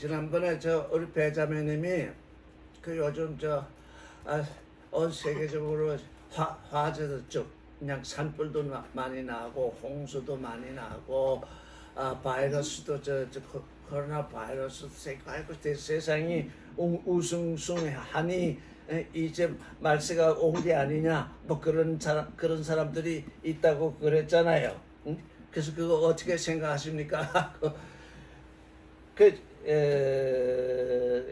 지난번에 우리 배자매님이 그 요즘 온 세계적으로 화재도 쭉 그냥 산불도 많이 나고 홍수도 많이 나고 바이러스도 코로나 바이러스 아이고 세상이 우승숭하니 이제 말세가 온 게 아니냐 뭐 그런 사람들이 있다고 그랬잖아요. 응? 그래서 그거 어떻게 생각하십니까?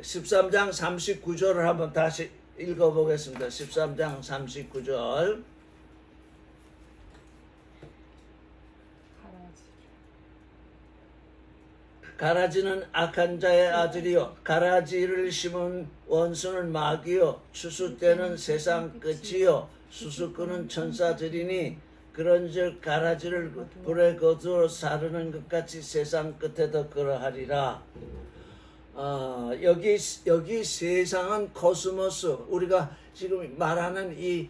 13장 39절을 한번 다시 읽어보겠습니다. 13장 39절. 가라지는 악한 자의 아들이요 가라지를 심은 원수는 마귀요 추수 때는 세상 끝이요 수수꾼은 천사들이니 그런즉 가라지를 불에 거두어 사르는 것 같이 세상 끝에도 그러하리라. 여기 세상은 코스모스, 우리가 지금 말하는 이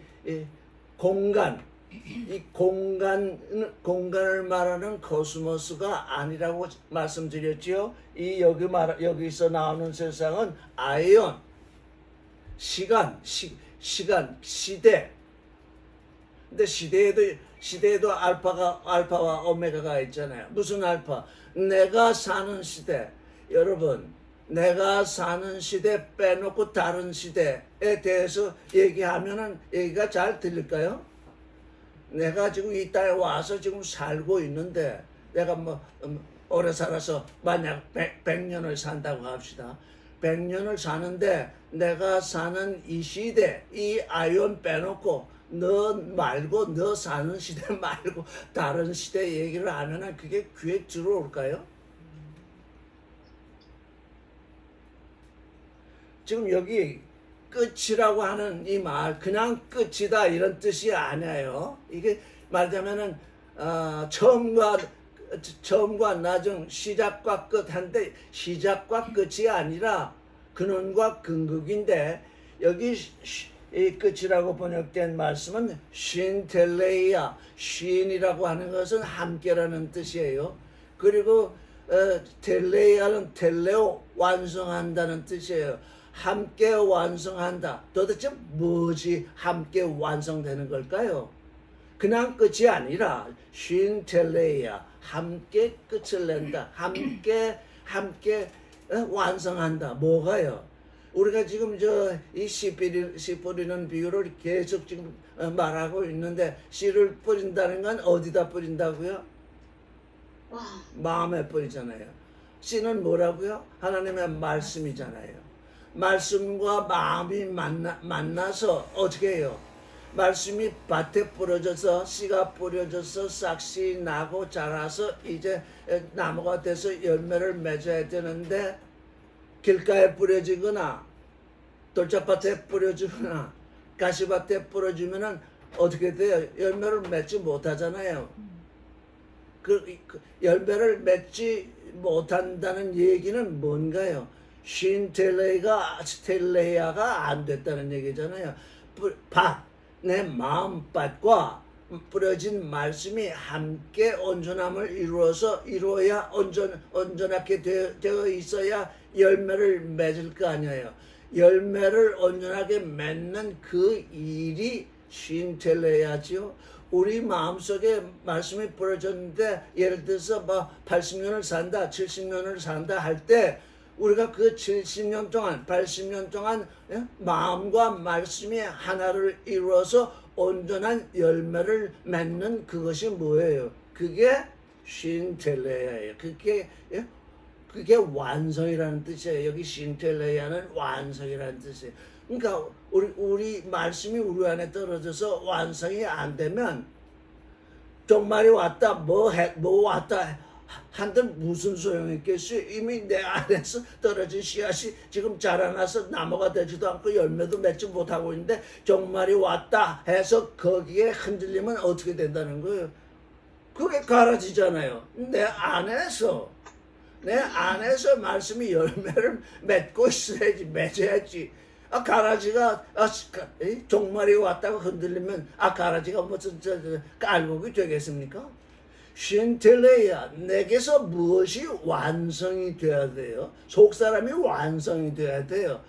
공간, 이 공간을 말하는 코스모스가 아니라고 말씀드렸지요. 여기서 나오는 세상은 아이온, 시간, 시대. 근데 시대에도 알파와 오메가가 있잖아요. 무슨 알파? 내가 사는 시대. 여러분, 내가 사는 시대 빼놓고 다른 시대에 대해서 얘기하면은 얘기가 잘 들릴까요? 내가 지금 이 땅에 와서 지금 살고 있는데 내가 오래 살아서 만약 100년을 산다고 합시다. 100년을 사는데 내가 사는 이 시대, 이 아이온 빼놓고 너 사는 시대 말고 다른 시대 얘기를 하면은 그게 귀에 들어올까요? 지금 여기 끝이라고 하는 이 말, 그냥 끝이다 이런 뜻이 아니에요. 이게 말하자면은 처음과 나중, 시작과 끝한데 시작과 끝이 아니라 근원과 근극인데 여기 이 끝이라고 번역된 말씀은 쉰텔레이아, 쉰이라고 하는 것은 함께라는 뜻이에요. 그리고 텔레이아는 텔레오, 완성한다는 뜻이에요. 함께 완성한다. 도대체 뭐지 함께 완성되는 걸까요? 그냥 끝이 아니라 쉰텔레이아, 함께 끝을 낸다. 함께 완성한다. 뭐가요? 우리가 지금 이 씨 뿌리는 비유를 계속 지금 말하고 있는데 씨를 뿌린다는 건 어디다 뿌린다고요? 마음에 뿌리잖아요. 씨는 뭐라고요? 하나님의 말씀이잖아요. 말씀과 마음이 만나서 어떻게 해요? 말씀이 밭에 뿌려져서 씨가 뿌려져서 싹씨 나고 자라서 이제 나무가 돼서 열매를 맺어야 되는데 길가에 뿌려지거나 돌짝밭에 뿌려주거나 가시밭에 뿌려주면은 어떻게 돼요? 열매를 맺지 못하잖아요. 그 열매를 맺지 못한다는 얘기는 뭔가요? 텔레이아가 안 됐다는 얘기잖아요. 내 마음밭과 뿌려진 말씀이 함께 온전함을 이루어야 온전하게 되어 있어야 열매를 맺을 거 아니에요. 열매를 온전하게 맺는 그 일이 쉰텔레야지요. 우리 마음속에 말씀이 뿌려졌는데 예를 들어서 80년을 산다, 70년을 산다 할 때 우리가 그 70년 동안, 80년 동안 마음과 말씀이 하나를 이루어서 온전한 열매를 맺는 그것이 뭐예요? 그게 쉰텔레야예요. 그게 완성이라는 뜻이에요. 여기 쉰텔레야는 완성이라는 뜻이에요. 그러니까 우리 말씀이 우리 안에 떨어져서 완성이 안 되면 종말이 왔다, 뭐 왔다 한들 무슨 소용이 있겠어요? 이미 내 안에서 떨어진 씨앗이 지금 자라나서 나무가 되지도 않고 열매도 맺지 못하고 있는데 종말이 왔다 해서 거기에 흔들리면 어떻게 된다는 거예요? 그게 가라지잖아요. 내 안에서 말씀이 열매를 맺고 있어야지, 맺어야지. 가라지가 종말이 왔다고 흔들리면 가라지가 무슨 깔목이 되겠습니까? 신텔레야, 내게서 무엇이 완성이 돼야 돼요? 속사람이 완성이 돼야 돼요.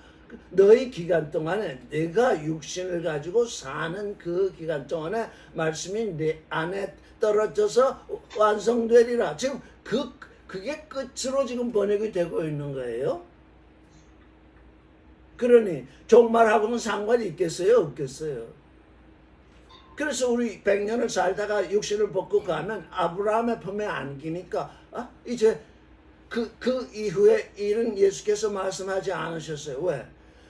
너희 기간 동안에 내가 육신을 가지고 사는 그 기간 동안에 말씀이 내 안에 떨어져서 완성되리라. 지금 그게 끝으로 지금 번역이 되고 있는 거예요. 그러니 종말하고는 상관이 있겠어요? 없겠어요? 그래서 우리 100년을 살다가 육신을 벗고 가면 아브라함의 품에 안기니까 이제 그 이후에 일은 예수께서 말씀하지 않으셨어요. 왜?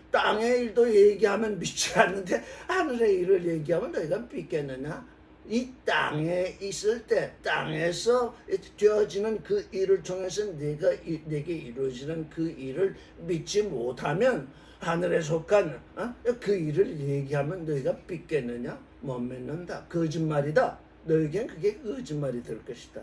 땅의 일도 얘기하면 믿지 않는데 하늘의 일을 얘기하면 너희가 믿겠느냐? 이 땅에 있을 때 땅에서 되어지는 그 일을 통해서 내게 이루어지는 그 일을 믿지 못하면 하늘에 속한 그 일을 얘기하면 너희가 믿겠느냐? 못 믿는다. 거짓말이다. 너희에겐 그게 거짓말이 될 것이다.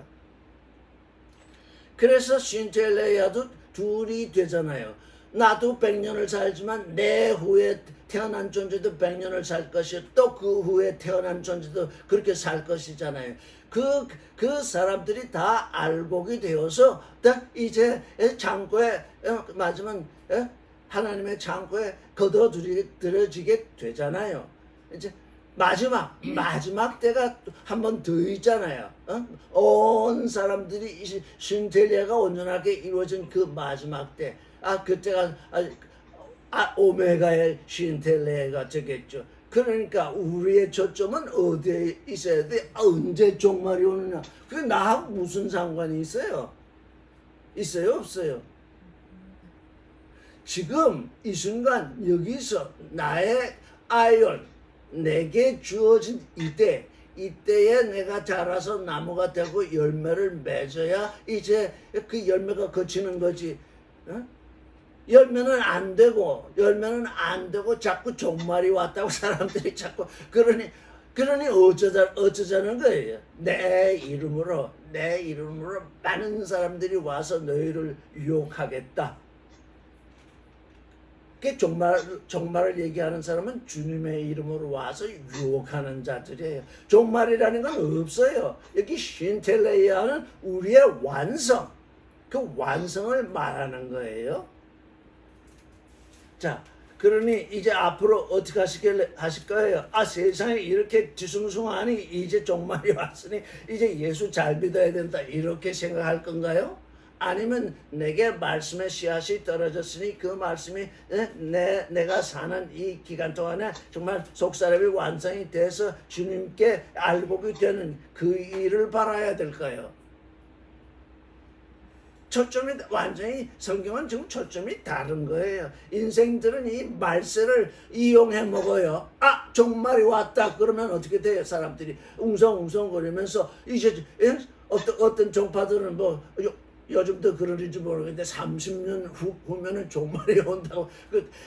그래서 신텔레야도 둘이 되잖아요. 나도 100년을 살지만 내 후에 태어난 존재도 100년을 살 것이고 또 그 후에 태어난 존재도 그렇게 살 것이잖아요. 그 사람들이 다 알곡이 되어서 이제 창고에 맞으면 하나님의 창고에 거둬들여지게 되잖아요. 이제 마지막 때가 한 번 더 있잖아요. 온 사람들이 신텔레야가 온전하게 이루어진 그 마지막 때. 그때가 오메가의 신텔레야가 되겠죠. 그러니까 우리의 초점은 어디에 있어야 돼? 언제 종말이 오느냐? 그게 나하고 무슨 상관이 있어요? 있어요? 없어요? 지금 이 순간 여기서 나의 아이언 내게 주어진 이때에 내가 자라서 나무가 되고 열매를 맺어야 이제 그 열매가 거치는 거지. 열매는 안 되고 자꾸 종말이 왔다고 사람들이 자꾸 그러니 어쩌자는 거예요. 내 이름으로 많은 사람들이 와서 너희를 유혹하겠다. 그 종말을 얘기하는 사람은 주님의 이름으로 와서 유혹하는 자들이에요. 종말이라는 건 없어요. 여기 신텔레야는 우리의 완성, 그 완성을 말하는 거예요. 자, 그러니 이제 앞으로 어떻게 하실 거예요? 세상에 이렇게 뒤숭숭하니 이제 종말이 왔으니 이제 예수 잘 믿어야 된다 이렇게 생각할 건가요? 아니면 내게 말씀의 씨앗이 떨어졌으니 그 말씀이 내가 사는 이 기간 동안에 정말 속사람이 완성이 돼서 주님께 알복이 되는 그 일을 바라야 될까요? 초점이 완전히 성경은 지금 초점이 다른 거예요. 인생들은 이 말세를 이용해 먹어요. 종말이 왔다 그러면 어떻게 돼요? 사람들이 웅성웅성거리면서 이제 어떤 종파들은 요즘도 그러는지 모르겠는데 30년 후면은 종말이 온다고.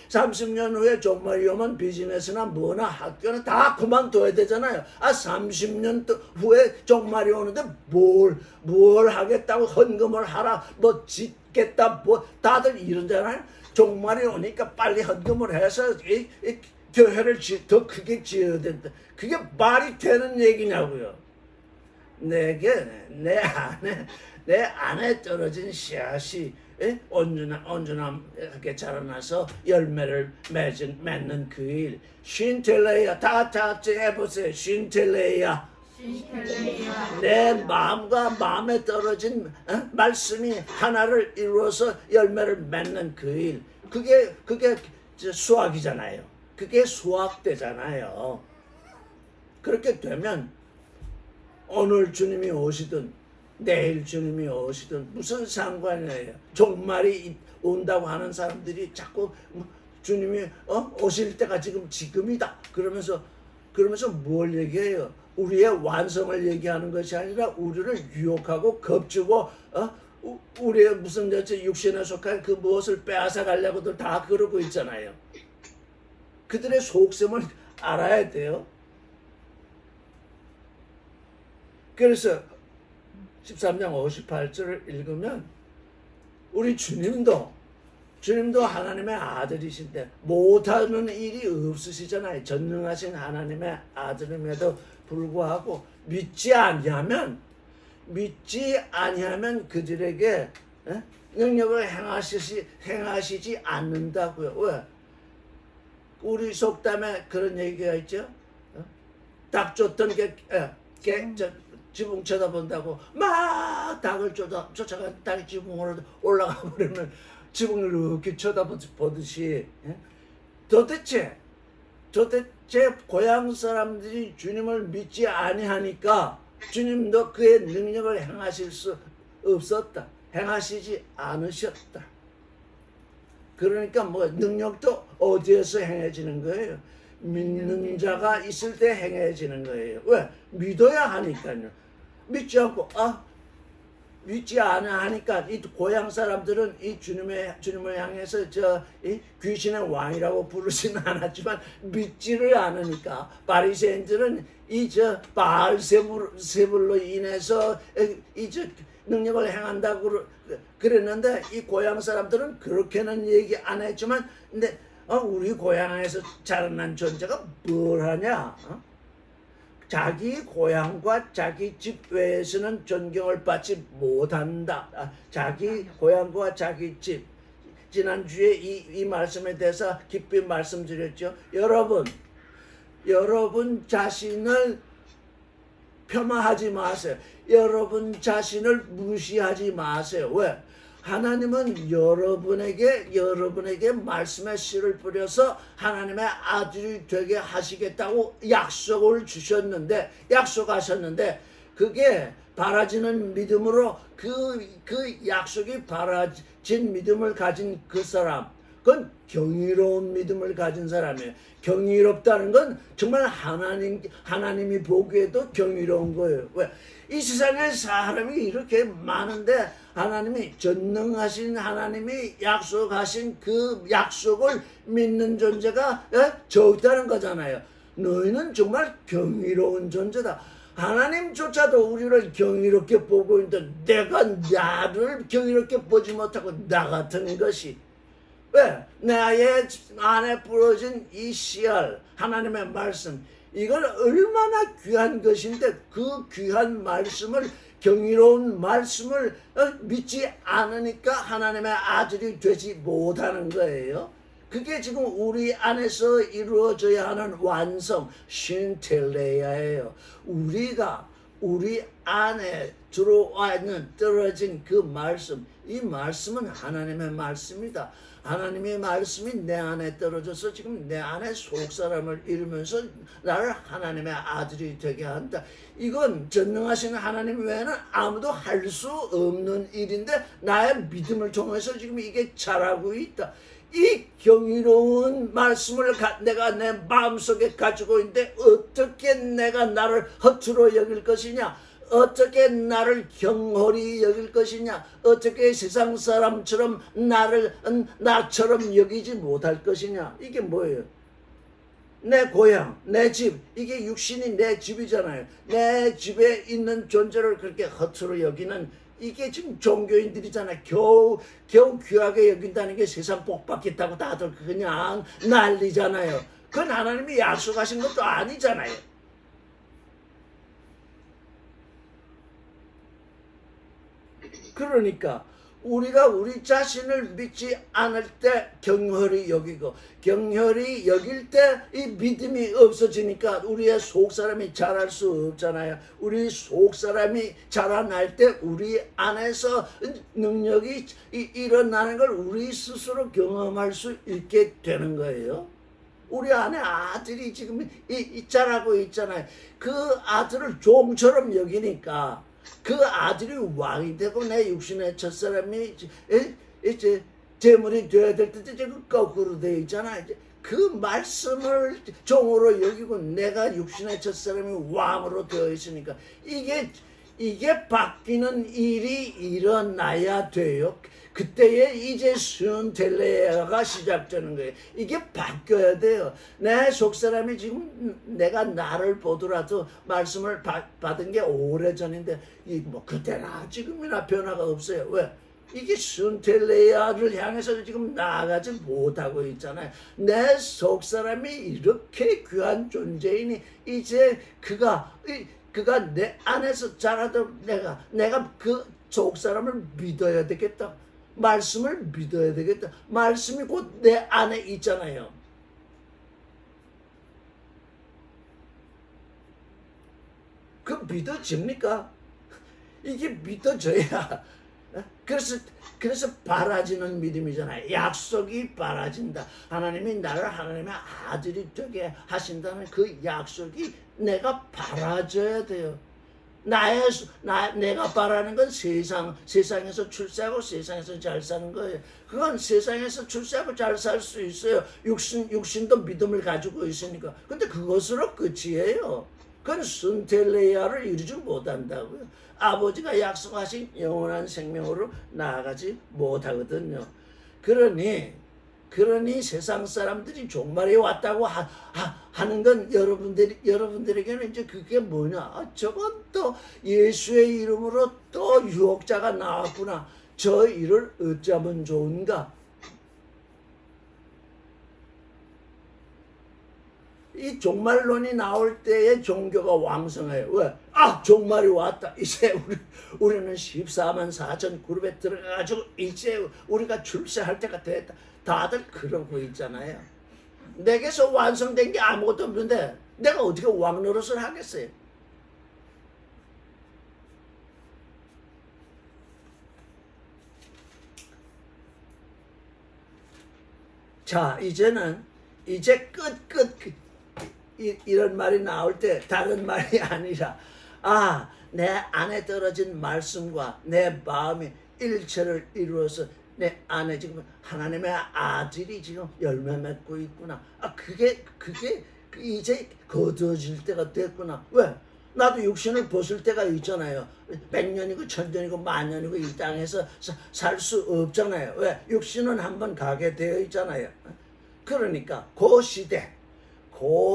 30년 후에 종말이 오면 비즈니스나 뭐나 학교나 다 그만둬야 되잖아요. 30년 후에 종말이 오는데 뭘 하겠다고 헌금을 하라 짓겠다 다들 이러잖아요. 종말이 오니까 빨리 헌금을 해서 이 교회를 더 크게 지어야 된다. 그게 말이 되는 얘기냐고요. 내 안에 떨어진 씨앗이 온전하게 자라나서 열매를 맺는 그 일. 신텔레야, 다 같이 해보세요. 신텔레야. 내 마음과 마음에 떨어진 말씀이 하나를 이루어서 열매를 맺는 그 일. 그게 수학이잖아요. 그게 수학되잖아요. 그렇게 되면 오늘 주님이 오시든 내일 주님이 오시든 무슨 상관이에요. 종말이 온다고 하는 사람들이 자꾸 주님이 오실 때가 지금이다. 그러면서 뭘 얘기해요? 우리의 완성을 얘기하는 것이 아니라 우리를 유혹하고 겁주고 우리의 무슨 육신에 속한 그 무엇을 빼앗아 가려고들 다 그러고 있잖아요. 그들의 속셈을 알아야 돼요. 그래서 13장 58절을 읽으면 우리 주님도 하나님의 아들이신데 못하는 일이 없으시잖아요. 전능하신 하나님의 아들임에도 불구하고 믿지 않냐면 믿지 아니하면 그들에게 능력을 행하시지 않는다고요. 왜? 우리 속담에 그런 얘기가 있죠. 닭 쫓던 지붕 쳐다본다고 막 닭을 쫓아가 닭이 지붕으로 올라가 버리면 지붕을 이렇게 쳐다보듯이 도대체 고향 사람들이 주님을 믿지 아니하니까 주님도 그의 능력을 행하실 수 없었다. 행하시지 않으셨다. 그러니까 뭐 능력도 어디에서 행해지는 거예요? 믿는 자가 있을 때 행해지는 거예요. 왜? 믿어야 하니까요. 믿지 않고 믿지 않아 하니까 이 고향 사람들은 이 주님을 향해서 이 귀신의 왕이라고 부르지는 않았지만 믿지를 않으니까 바리새인들은 바알세불로 인해서 능력을 행한다고 그랬는데 이 고향 사람들은 그렇게는 얘기 안 했지만 근데 우리 고향에서 자라난 존재가 뭘 하냐? 자기 고향과 자기 집 외에서는 존경을 받지 못한다. 자기 고향과 자기 집. 지난주에 이 말씀에 대해서 깊이 말씀드렸죠. 여러분 자신을 폄하하지 마세요. 여러분 자신을 무시하지 마세요. 왜? 하나님은 여러분에게 말씀의 씨를 뿌려서 하나님의 아들이 되게 하시겠다고 약속하셨는데 그게 바라지는 믿음으로 그 약속이 바라진 믿음을 가진 그 사람, 그건 경이로운 믿음을 가진 사람이에요. 경이롭다는 건 정말 하나님이 보기에도 경이로운 거예요. 왜? 이 세상에 사람이 이렇게 많은데 하나님이 전능하신 하나님이 약속하신 그 약속을 믿는 존재가 적다는 거잖아요. 너희는 정말 경이로운 존재다. 하나님조차도 우리를 경이롭게 보고 있는데 내가 나를 경이롭게 보지 못하고 나 같은 것이 왜? 나의 안에 부러진 이 씨알 하나님의 말씀 이걸 얼마나 귀한 것인데 그 귀한 말씀을 경이로운 말씀을 믿지 않으니까 하나님의 아들이 되지 못하는 거예요. 그게 지금 우리 안에서 이루어져야 하는 완성 신텔레야예요. 우리가 우리 안에 들어와 있는 떨어진 그 말씀 이 말씀은 하나님의 말씀이다. 하나님의 말씀이 내 안에 떨어져서 지금 내 안에 속사람을 이루면서 나를 하나님의 아들이 되게 한다. 이건 전능하신 하나님 외에는 아무도 할 수 없는 일인데 나의 믿음을 통해서 지금 이게 자라고 있다. 이 경이로운 말씀을 내가 내 마음속에 가지고 있는데 어떻게 내가 나를 허투루 여길 것이냐? 어떻게 나를 경홀히 여길 것이냐? 어떻게 세상 사람처럼 나처럼 여기지 못할 것이냐? 이게 뭐예요? 내 고향, 내 집, 이게 육신이 내 집이잖아요. 내 집에 있는 존재를 그렇게 허투루 여기는 이게 지금 종교인들이잖아요. 겨우 귀하게 여긴다는 게 세상 복 받겠다고 다들 그냥 난리잖아요. 그건 하나님이 약속하신 것도 아니잖아요. 그러니까 우리가 우리 자신을 믿지 않을 때 경홀히 여기고 경홀히 여길 때 이 믿음이 없어지니까 우리의 속사람이 자랄 수 없잖아요. 우리 속사람이 자라날 때 우리 안에서 능력이 일어나는 걸 우리 스스로 경험할 수 있게 되는 거예요. 우리 안에 아들이 지금 자라고 있잖아요. 그 아들을 종처럼 여기니까 그 아들이 왕이 되고 내 육신의 첫사람이 이제 제물이 되어야 될 때 지금 거꾸로 되어 있잖아. 그 말씀을 종으로 여기고 내가 육신의 첫사람이 왕으로 되어 있으니까 이게 바뀌는 일이 일어나야 돼요. 그때에 이제 순텔레가 시작되는 거예요. 이게 바뀌어야 돼요. 내 속사람이 지금 내가 나를 보더라도 말씀을 받은 게 오래전인데 뭐 그때나 지금이나 변화가 없어요. 왜? 이게 순텔레야를 향해서 지금 나아가지 못하고 있잖아요. 내 속사람이 이렇게 귀한 존재이니 이제 그가 그가 내 안에서 자라도록 내가 그 속 사람을 믿어야 되겠다. 말씀을 믿어야 되겠다. 말씀이 곧 내 안에 있잖아요. 그 믿어집니까? 이게 믿어져야. 그래서 바라지는 믿음이잖아요. 약속이 바라진다. 하나님이 나를 하나님의 아들이 되게 하신다는 그 약속이 내가 바라져야 돼요. 내가 바라는 건 세상에서 출세하고 세상에서 잘 사는 거예요. 그건 세상에서 출세하고 잘 살 수 있어요. 육신도 믿음을 가지고 있으니까. 근데 그것으로 끝이에요. 그건 순텔레이아를 이루지 못한다고요. 아버지가 약속하신 영원한 생명으로 나아가지 못하거든요. 그러니 세상 사람들이 종말이 왔다고 하는 건 여러분들에게는 이제 그게 뭐냐? 저건 또 예수의 이름으로 또 유혹자가 나왔구나. 저 일을 어쩌면 좋은가? 이 종말론이 나올 때에 종교가 왕성해요. 왜? 종말이 왔다. 이제 우리는 14만 4천 그룹에 들어가가지고 이제 우리가 출세할 때가 됐다. 다들 그러고 있잖아요. 내게서 완성된 게 아무것도 없는데 내가 어떻게 왕 노릇을 하겠어요? 자, 이제 끝 이런 말이 나올 때 다른 말이 아니라 내 안에 떨어진 말씀과 내 마음이 일체를 이루어서 내 안에 지금 하나님의 아들이 지금 열매 맺고 있구나. 그게 이제 거두어질 때가 됐구나. 왜? 나도 육신을 벗을 때가 있잖아요. 100년이고 1000년이고 만년이고 이 땅에서 살 수 없잖아요. 왜? 육신은 한번 가게 되어 있잖아요. 그러니까 그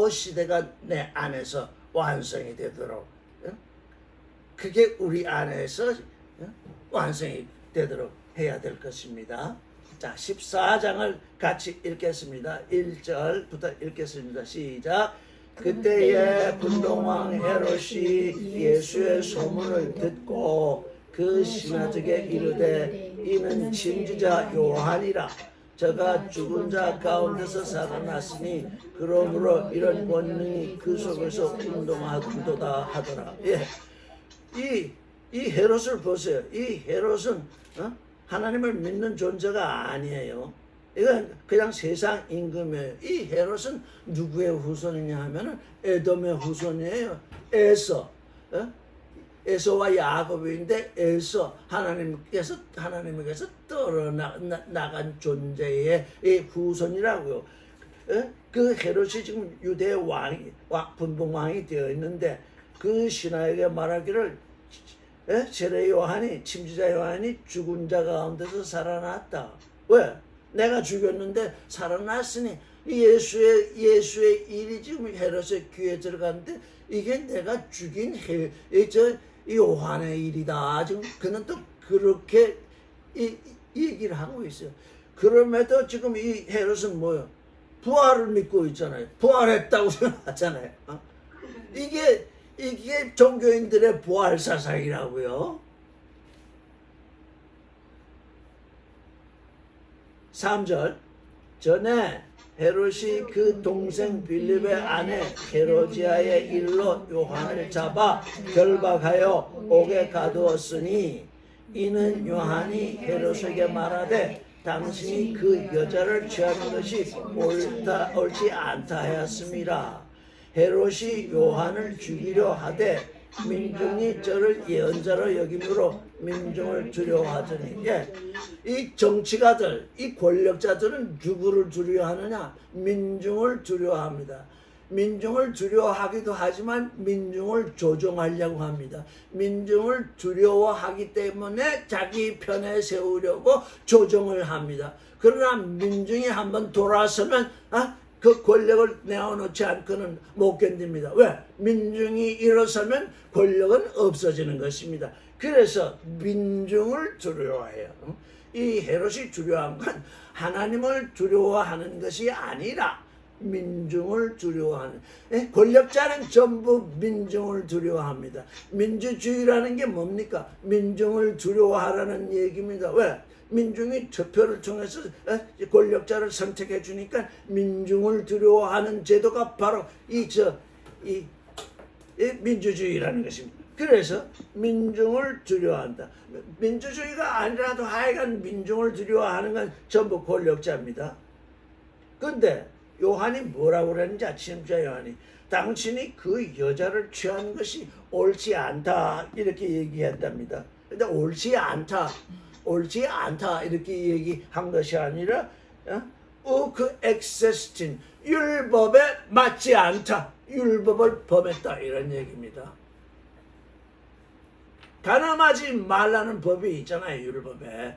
시대가 내 안에서 완성이 되도록, 그게 우리 안에서 완성이 되도록 해야 될 것입니다. 자, 14장을 같이 읽겠습니다. 1절부터 읽겠습니다. 시작. 그때에 분동왕 헤롯이 예수의 소문을 듣고 그 신하들에게 이르되 이는 침지자 요한이라. 저가 죽은 자 가운데서 살아났으니 그러므로 이런 권능이 그 속에서 운동하도다 하더라. 이 헤롯을 보세요. 이 헤롯은 하나님을 믿는 존재가 아니에요. 이건 그냥 세상 임금이에요. 이 헤롯은 누구의 후손이냐 하면은 에돔의 후손이에요. 에서와 야곱인데 하나님께서 떨어나간 존재의 후손이라고요. 그 헤롯이 지금 유대의 분봉왕이 되어 있는데 그 신하에게 말하기를 세례 요한이 침지자 요한이 죽은 자 가운데서 살아났다. 왜? 내가 죽였는데 살아났으니 예수의 일이 지금 헤롯의 귀에 들어갔는데 이게 내가 죽인 요한의 일이다. 지금 그는 또 그렇게 얘기를 하고 있어요. 그럼에도 지금 이 헤롯은 뭐예요? 부활을 믿고 있잖아요. 부활했다고 생각하잖아요. 이게 종교인들의 부활 사상이라고요. 3절. 전에 헤롯이 그 동생 빌립의 아내 헤로지아의 일로 요한을 잡아 결박하여 옥에 가두었으니 이는 요한이 헤롯에게 말하되 당신이 그 여자를 취하는 것이 옳지 않다 하였습니다. 헤롯이 요한을 죽이려 하되 민중이 저를 예언자로 여김으로 민중을 두려워하더니 이 정치가들, 이 권력자들은 누구를 두려워하느냐? 민중을 두려워합니다. 민중을 두려워하기도 하지만 민중을 조종하려고 합니다. 민중을 두려워하기 때문에 자기 편에 세우려고 조종을 합니다. 그러나 민중이 한번 돌아서면 그 권력을 내어놓지 않고는 못 견딥니다. 왜? 민중이 일어서면 권력은 없어지는 것입니다. 그래서 민중을 두려워해요. 이 헤롯이 두려워한 건 하나님을 두려워하는 것이 아니라 민중을 두려워하는, 권력자는 전부 민중을 두려워합니다. 민주주의라는 게 뭡니까? 민중을 두려워하라는 얘기입니다. 왜? 민중이 투표를 통해서 권력자를 선택해 주니까 민중을 두려워하는 제도가 바로 이 민주주의라는 것입니다. 그래서 민중을 두려워한다. 민주주의가 아니라도 하여간 민중을 두려워하는 건 전부 권력자입니다. 근데 요한이 뭐라고 그랬는지 아침자 요한이 당신이 그 여자를 취한 것이 옳지 않다 이렇게 얘기했답니다. 근데 옳지 않다 이렇게 얘기한 것이 아니라 그 엑세스틴 율법에 맞지 않다, 율법을 범했다 이런 얘기입니다. 간음하지 말라는 법이 있잖아요. 율법에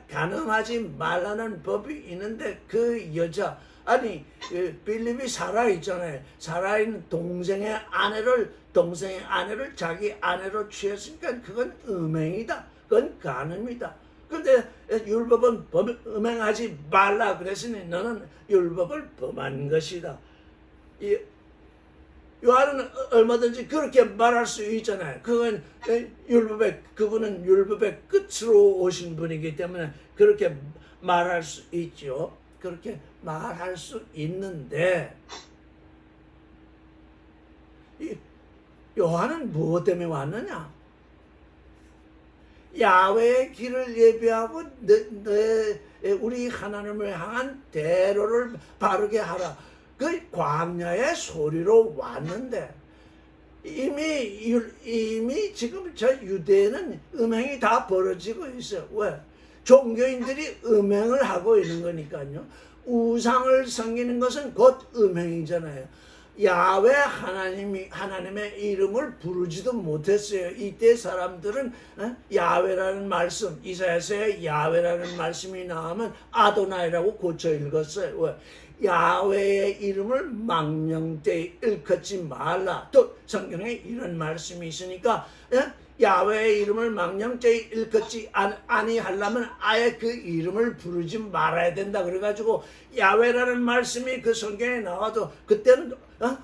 간음하지 말라는 법이 있는데 그 여자 빌립이 살아있잖아요. 살아있는 동생의 아내를 자기 아내로 취했으니까 그건 음행이다. 그건 간음이다. 근데 율법은 음행하지 말라 그랬으니 너는 율법을 범한 것이다. 요한은 얼마든지 그렇게 말할 수 있잖아요. 그분은 율법의 끝으로 오신 분이기 때문에 그렇게 말할 수 있죠. 그렇게 말할 수 있는데 요한은 무엇 때문에 왔느냐? 야훼의 길을 예비하고 우리 하나님을 향한 대로를 바르게 하라. 그 광야의 소리로 왔는데 이미 지금 저 유대에는 음행이 다 벌어지고 있어요. 왜? 종교인들이 음행을 하고 있는 거니까요. 우상을 섬기는 것은 곧 음행이잖아요. 야훼 하나님의 이름을 부르지도 못했어요. 이때 사람들은 야훼라는 말씀, 이사야서에 야훼라는 말씀이 나오면 아도나이라고 고쳐 읽었어요. 왜? 야훼의 이름을 망령되이 일컫지 말라. 또 성경에 이런 말씀이 있으니까 야훼의 이름을 망령되이 일컫지 아니하려면 아예 그 이름을 부르지 말아야 된다. 그래가지고 야훼라는 말씀이 그 성경에 나와도 그때는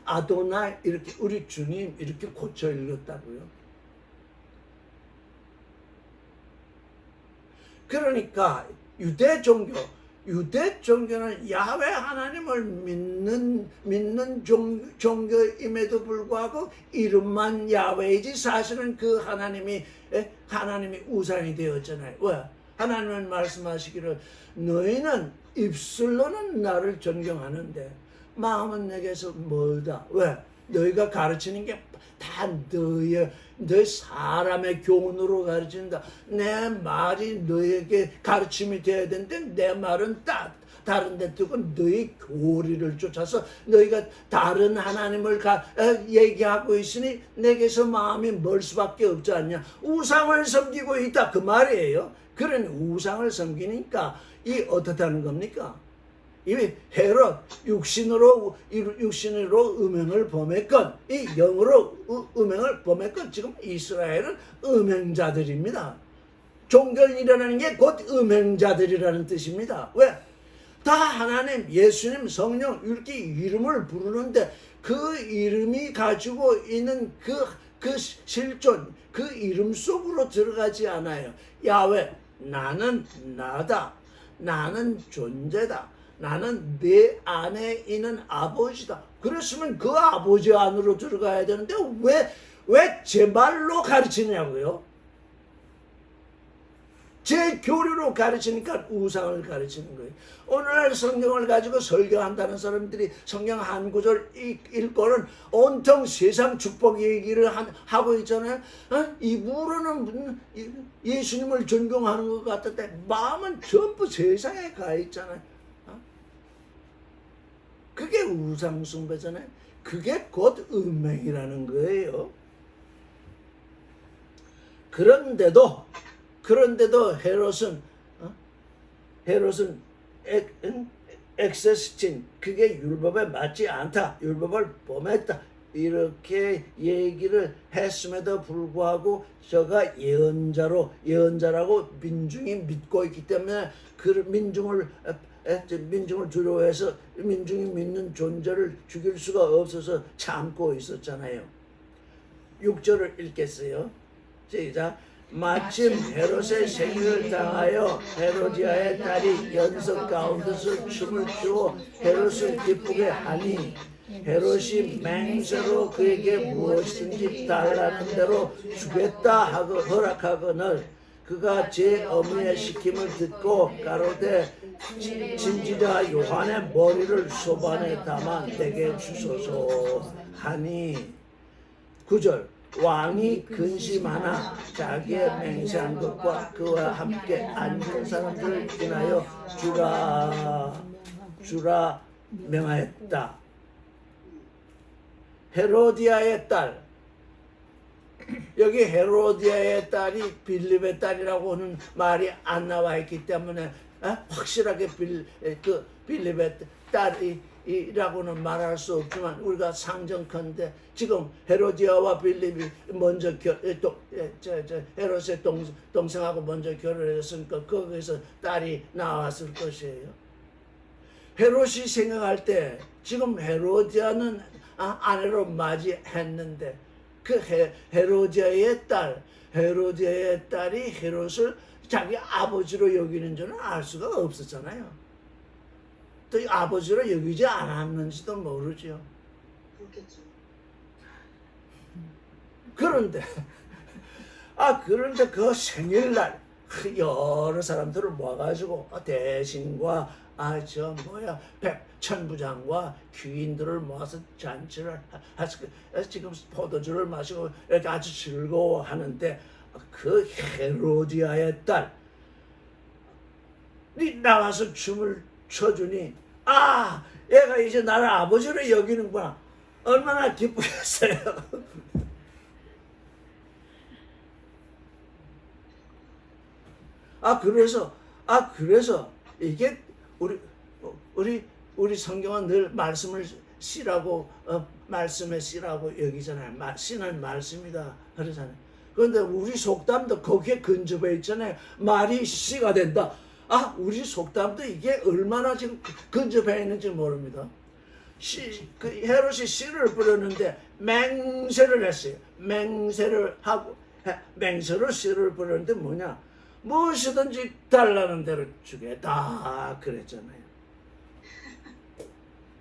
아도나이 이렇게 우리 주님 이렇게 고쳐 읽었다고요. 그러니까 유대 종교는 야훼 하나님을 믿는 종교임에도 불구하고 이름만 야훼이지 사실은 그 하나님이 우상이 되었잖아요. 왜? 하나님은 말씀하시기를 너희는 입술로는 나를 존경하는데 마음은 내게서 멀다. 왜? 너희가 가르치는 게 다 너희 사람의 교훈으로 가르친다. 내 말이 너에게 가르침이 되어야 되는데 내 말은 다른 데 두고 너희 교리를 쫓아서 너희가 다른 하나님을 얘기하고 있으니 내게서 마음이 멀 수밖에 없지 않냐. 우상을 섬기고 있다 그 말이에요. 그런 우상을 섬기니까 이 어떻다는 겁니까? 이 헤롯 육신으로 음행을 범했건 이 영으로 음행을 범했건 지금 이스라엘은 음행자들입니다. 종교인이라는 게 곧 음행자들이라는 뜻입니다. 왜? 다 하나님, 예수님, 성령 이렇게 이름을 부르는데 그 이름이 가지고 있는 그 실존, 그 이름 속으로 들어가지 않아요. 야훼, 나는 나다. 나는 존재다. 나는 내 안에 있는 아버지다. 그랬으면 그 아버지 안으로 들어가야 되는데 왜 제 말로 가르치냐고요? 제 교류로 가르치니까 우상을 가르치는 거예요. 오늘날 성경을 가지고 설교한다는 사람들이 성경 한 구절 읽고는 온통 세상 축복 얘기를 하고 있잖아요. 입으로는 예수님을 존경하는 것 같은데 마음은 전부 세상에 가 있잖아요. 그게 우상숭배잖아요. 그게 곧 음행이라는 거예요. 그런데도 헤롯은 엑세스틴 그게 율법에 맞지 않다. 율법을 범했다. 이렇게 얘기를 했음에도 불구하고 저가 예언자라고 민중이 믿고 있기 때문에 그 민중을 민중을 두려워해서 민중이 믿는 존재를 죽일 수가 없어서 참고 있었잖아요. 6절을 읽겠어요. 시작. 마침 헤롯의 생일을 당하여 헤로디아의 딸이 연석 가운데서 춤을 추어 헤롯을 기쁘게 하니 헤롯이 맹세로 그에게 무엇이든지 달라는 대로 주겠다 하고 허락하거늘 그가 제 어머니의 시킴을 듣고 가로되 진지자 요한의 머리를 소반에 담아 내게 주소서 하니 9절 왕이 근심하나 자기의 맹세한 것과 그와 함께 앉은 사람들을 인하여 주라 명하였다. 헤로디아의 딸, 여기 헤로디아의 딸이 빌립의 딸이라고는 말이 안 나와 있기 때문에 확실하게 빌립의 딸이라고는 말할 수 없지만 우리가 상정컨대 지금 헤로디아와 빌립이 먼저 헤롯의 동생하고 먼저 결혼했으니까 거기서 딸이 나왔을 것이에요. 헤롯이 생각할 때 지금 헤로디아는 아내로 맞이했는데 그 헤로디아의 딸이 헤롯을 자기 아버지로 여기는 줄은 알 수가 없었잖아요. 또 아버지로 여기지 않았는지도 모르죠. 그렇겠죠. 그런데 그 생일날 여러 사람들을 모아가지고 대신과 천부장과 귀인들을 모아서 잔치를 지금 포도주를 마시고 이렇게 아주 즐거워하는데 그 헤로디아의 딸이 나와서 춤을 춰주니 얘가 이제 나를 아버지로 여기는구나. 얼마나 기쁘겠어요. 그래서 이게 우리 성경은 늘 말씀을 씨라고 말씀의 씨라고 여기잖아요. 씨는 말씀이다 그러잖아요. 그런데 우리 속담도 거기에 근접해 있잖아요. 말이 씨가 된다. 우리 속담도 이게 얼마나 지금 근접해 있는지 모릅니다. 헤롯이 씨를 부르는데 맹세를 했어요. 맹세로 씨를 부르는데 뭐냐? 무엇이든지 달라는 대로 주겠다 그랬잖아요.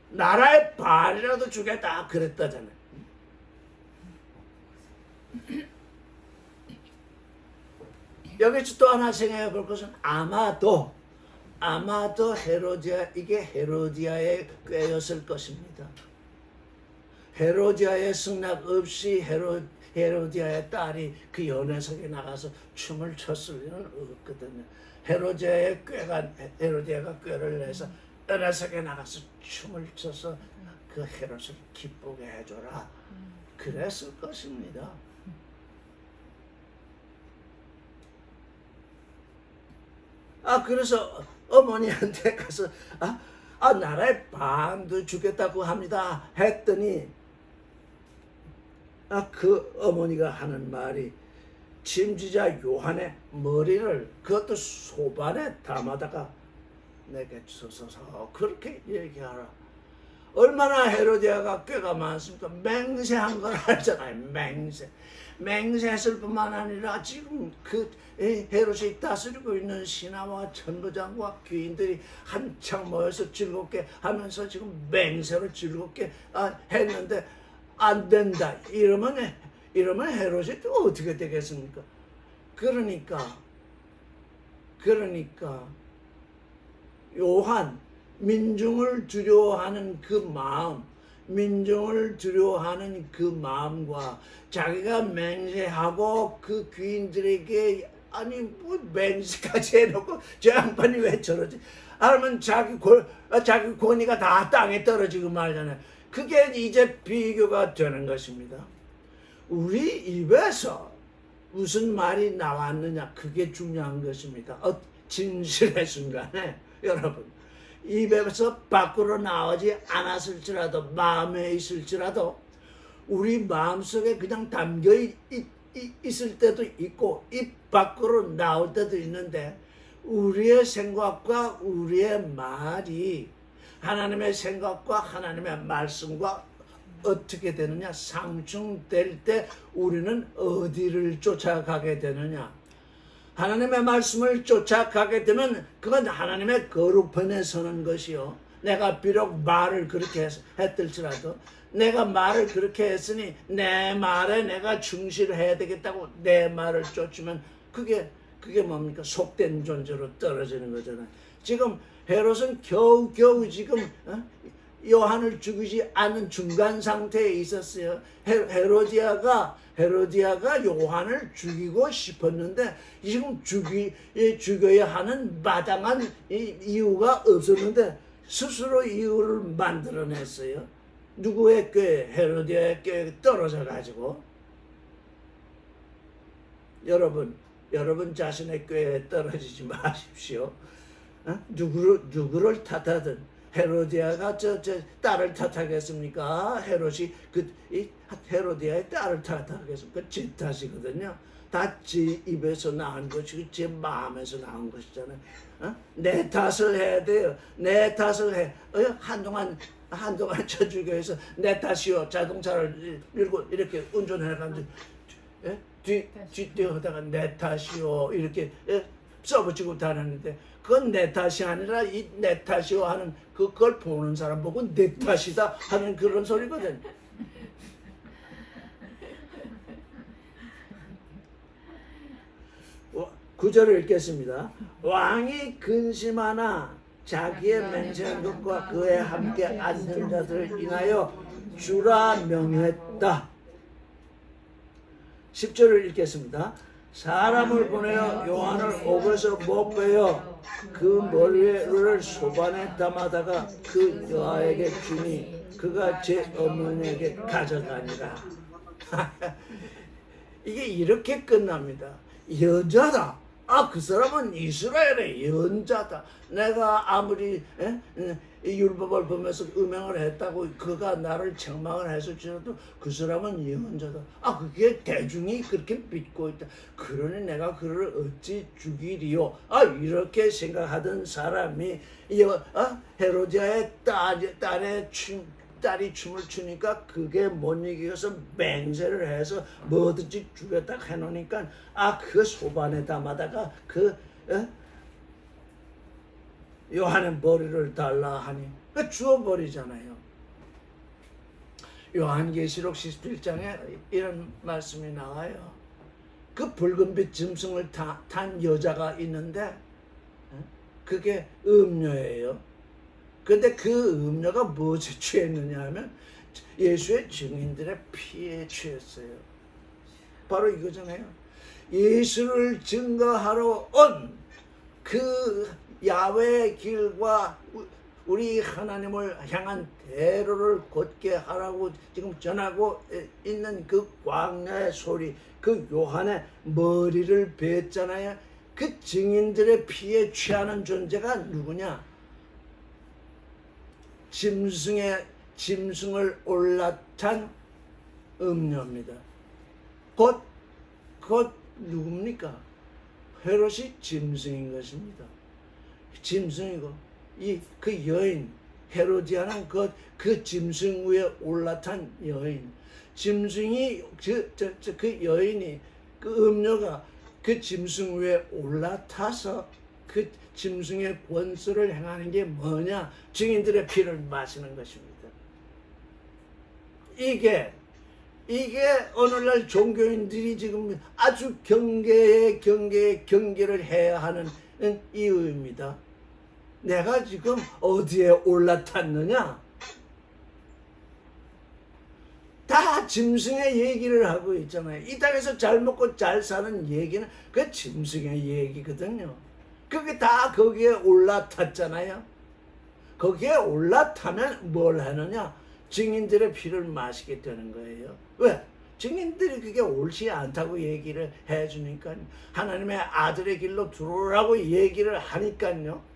나라의 반이라도 주겠다 그랬다잖아요. 여기서 또 하나 생각해 볼 것은 아마도 이게 헤로디아의 꾀였을 것입니다. 헤로디아의 승낙 없이 헤로디아의 딸이 그 연회석에 나가서 춤을 췄을 리는 없거든요. 헤로디아가 꾀를 내서 연회석에 나가서 춤을 춰서 그 헤롯을 기쁘게 해줘라 그랬을 것입니다. 그래서 어머니한테 가서 나라의 반도 주겠다고 합니다 했더니 그 어머니가 하는 말이 침지자 요한의 머리를 그것도 소반에 담아다가 내게 주소서 그렇게 얘기하라. 얼마나 헤로디아가 꾀가 많습니까? 맹세한 걸 알잖아요. 맹세했을 뿐만 아니라 지금 그 헤롯이 다스리고 있는 신하와 천부장과 귀인들이 한창 모여서 즐겁게 하면서 지금 맹세로 즐겁게 했는데 안 된다. 이러면 헤롯이 또 어떻게 되겠습니까? 그러니까 요한 민중을 두려워하는 그 마음과 자기가 맹세하고 그 귀인들에게 맹세까지 해놓고 저 양반이 왜 저러지? 하면 자기 권위가 다 땅에 떨어지고 말잖아요. 그게 이제 비교가 되는 것입니다. 우리 입에서 무슨 말이 나왔느냐 그게 중요한 것입니다. 진실의 순간에 여러분 입에서 밖으로 나오지 않았을지라도 마음에 있을지라도 우리 마음속에 그냥 담겨 있을 때도 있고 입 밖으로 나올 때도 있는데 우리의 생각과 우리의 말이 하나님의 생각과 하나님의 말씀과 어떻게 되느냐? 상충될 때 우리는 어디를 쫓아가게 되느냐? 하나님의 말씀을 쫓아가게 되면 그건 하나님의 거룩편에 서는 것이요. 내가 비록 말을 그렇게 했을지라도 내가 말을 그렇게 했으니 내 말에 내가 충실해야 되겠다고 내 말을 쫓으면 그게 뭡니까? 속된 존재로 떨어지는 거잖아요. 지금 헤롯은 겨우겨우 지금 요한을 죽이지 않은 중간 상태에 있었어요. 헤로디아가 요한을 죽이고 싶었는데 지금 죽여야 하는 마땅한 이유가 없었는데 스스로 이유를 만들어냈어요. 누구의 꾀? 헤로디아의 꾀에 떨어져 가지고. 여러분 자신의 꾀에 떨어지지 마십시오. 누구를 탓하든 헤로디아가 저 딸을 탓하겠습니까? 헤로디아의 딸을 탓하겠습니까? 제 탓이거든요. 다 제 입에서 나온 것이고 제 마음에서 나온 것이잖아요. 내 탓을 해야 돼요. 내 탓을 해. 한동안 저 주교에서 내 탓이요. 자동차를 밀고 이렇게 운전해가지고 뒷뒤하다가 내 탓이요. 이렇게 써붙이고 다녔는데 그건 내 탓이 아니라 이 내 탓이요 하는 그걸 보는 사람 보고 내 탓이다 하는 그런 소리거든. 구절을 읽겠습니다. 왕이 근심하나 자기의 맹세한 것과 그에 함께 앉은 자들을 인하여 주라 명했다. 10절을 읽겠습니다. 사람을 보내어 요한을 옥에서 못 빼어 그 머리에 을을 소반에 담아다가 그 여아에게 주니 그가 제 어머니에게 가져가니라. 이게 이렇게 끝납니다. 여자다. 그 사람은 이스라엘의 연자다. 내가 아무리 이 율법을 보면서 음행을 했다고 그가 나를 책망을 했을지라도 그 사람은 예언자다. 그게 대중이 그렇게 믿고 있다. 그러니 내가 그를 어찌 죽이리요? 이렇게 생각하던 사람이 헤로디아의 딸이 춤을 추니까 그게 못 이겨서 맹세를 해서 뭐든지 죽였다 해놓으니까 그 소반에 담아다가 요한의 머리를 달라 하니 주워버리잖아요. 요한계시록 17장에 이런 말씀이 나와요. 그 붉은빛 짐승을 탄 여자가 있는데 그게 음녀예요. 근데 그 음녀가 무엇에 취했느냐 하면 예수의 증인들의 피에 취했어요. 바로 이거잖아요. 예수를 증거하러 온 그 야훼의 길과 우리 하나님을 향한 대로를 곧게 하라고 지금 전하고 있는 그 광야의 소리, 그 요한의 머리를 뱉잖아요. 그 증인들의 피에 취하는 존재가 누구냐? 짐승을 올라탄 음녀입니다. 곧 누굽니까? 헤롯이 짐승인 것입니다. 짐승이고 그 여인 헤로디아는 그 짐승 위에 올라탄 여인. 짐승이 그 여인이 그 음녀가 그 짐승 위에 올라타서 그 짐승의 권수를 행하는 게 뭐냐? 증인들의 피를 마시는 것입니다. 이게 오늘날 종교인들이 지금 아주 경계를 해야 하는 이유입니다. 내가 지금 어디에 올라탔느냐? 다 짐승의 얘기를 하고 있잖아요. 이 땅에서 잘 먹고 잘 사는 얘기는 그 짐승의 얘기거든요. 그게 다 거기에 올라탔잖아요. 거기에 올라타면 뭘 하느냐? 증인들의 피를 마시게 되는 거예요. 왜? 증인들이 그게 옳지 않다고 얘기를 해주니까 하나님의 아들의 길로 들어오라고 얘기를 하니까요.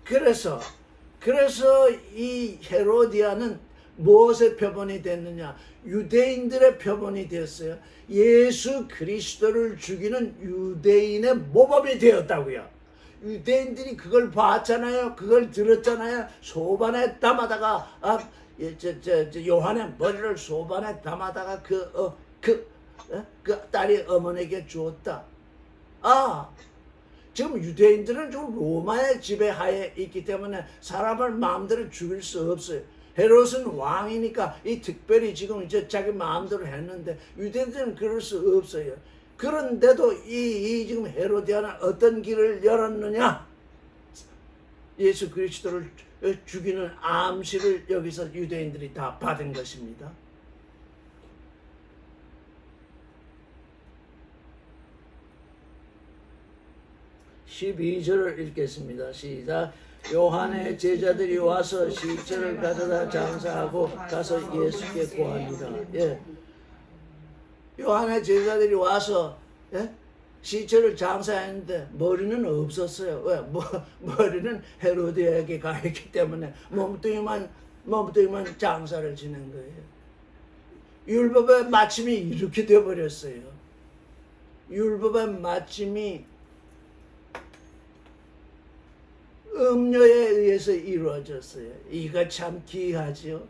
그래서 이 헤로디아는 무엇의 표본이 됐느냐? 유대인들의 표본이 됐어요. 예수 그리스도를 죽이는 유대인의 모범이 되었다고요. 유대인들이 그걸 봤잖아요. 그걸 들었잖아요. 소반에 담아다가 요한의 머리를 소반에 담아다가 그 딸이 어머니에게 주었다. 지금 유대인들은 좀 로마의 지배하에 있기 때문에 사람을 마음대로 죽일 수 없어요. 헤롯은 왕이니까 이 특별히 지금 이제 자기 마음대로 했는데 유대인들은 그럴 수 없어요. 그런데도 이 지금 헤로디아는 어떤 길을 열었느냐? 예수 그리스도를 죽이는 암시를 여기서 유대인들이 다 받은 것입니다. (12절을) 읽겠습니다. 시작. 요한의 제자들이 와서 시체를 가져다 장사하고 가서 예수께 고하니라. 요한의 제자들이 와서 시체를 장사했는데 머리는 없었어요. 왜? 머리는 헤로디아에게 가 있기 때문에 몸뚱이만 장사를 지낸 거예요. 율법의 마침이 이렇게 되어버렸어요. 율법의 마침이 음료에 의해서 이루어졌어요. 이거 참 기이하죠.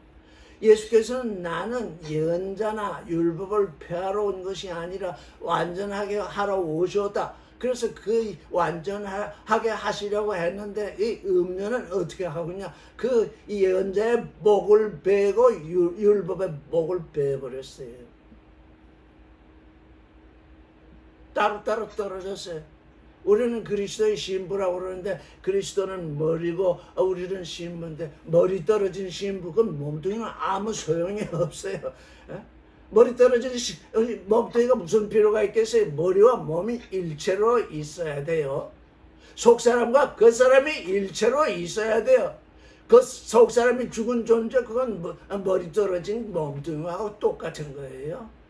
예수께서는 나는 예언자나 율법을 폐하러 온 것이 아니라 완전하게 하러 오셨다. 그래서 그 완전하게 하시려고 했는데 이 음료는 어떻게 하고냐? 그 예언자의 목을 베고 율법의 목을 베버렸어요. 따로따로 떨어졌어요. 우리는 그리스도의 신부라고 그러는데 그리스도는 머리고 우리는 신부인데 머리 떨어진 신부 그건 몸뚱이는 아무 소용이 없어요. 머리 떨어진 몸뚱이가 무슨 필요가 있겠어요? 머리와 몸이 일체로 있어야 돼요. 속사람과 겉사람이 일체로 있어야 돼요. 그 속사람이 죽은 존재 그건 머리 떨어진 몸뚱이하고 똑같은 거예요.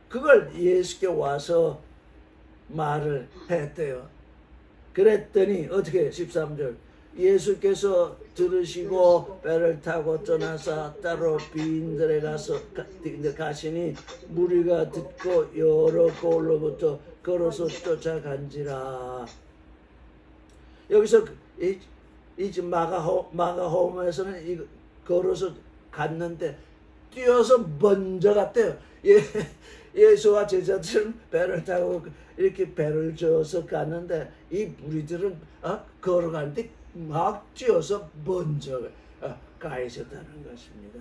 그걸 예수께 와서 말을 했대요. 그랬더니 어떻게 13절 예수께서 들으시고 배를 타고 떠나서 따로 빈들에 가시니 무리가 듣고 여러 곳으로부터 걸어서 쫓아간지라. 여기서 이 마가홈에서는 걸어서 갔는데 뛰어서 먼저 갔대요. 예수와 제자들은 배를 타고 이렇게 배를 저어서 갔는데 이 무리들은 걸어가는데 막 뛰어서 먼저 가 있었다는 것입니다.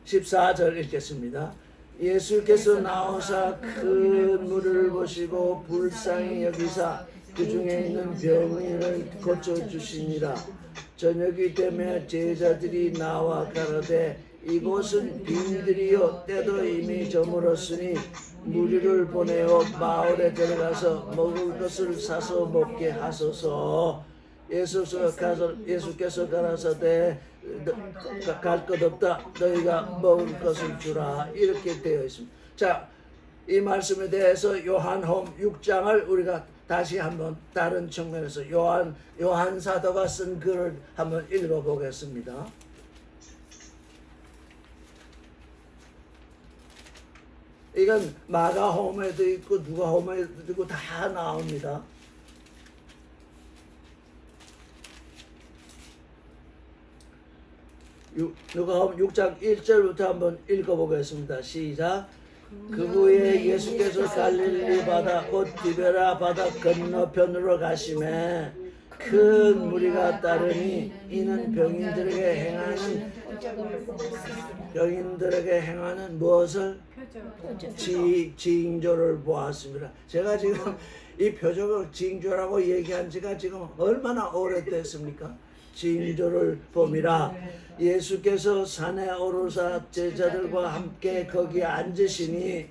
14절 읽겠습니다. 예수께서 나오사 큰 물을 보시고 불쌍히 여기사 그 중에 있는 병인을 고쳐주시니라. 저녁이 되면 제자들이 나와 가로되 이곳은 빈들이요 때도 이미 저물었으니 무리를 보내어 마을에 들어가서 먹을 것을 사서 먹게 하소서. 예수께서 가라사대 갈 것 없다 너희가 먹을 것을 주라 이렇게 되어 있습니다. 자, 이 말씀에 대해서 요한홈 6장을 우리가 다시 한번 다른 측면에서 요한 사도가 쓴 글을 한번 읽어보겠습니다. 이건 마가홈에도 있고 누가홈에도 있고 다 나옵니다. 누가홈 6장 1절부터 한번 읽어보겠습니다. 시작. 그 후에 예수께서 갈릴리 바다 곧 디베라 바다 건너편으로 가시매 큰 무리가 따르니 이는 병인들에게 행하는 무엇을? 징조를 보았습니다. 제가 지금 이 표적을 징조라고 얘기한 지가 지금 얼마나 오래됐습니까? 징조를 봄이라. 예수께서 산에 오르사 제자들과 함께 거기 앉으시니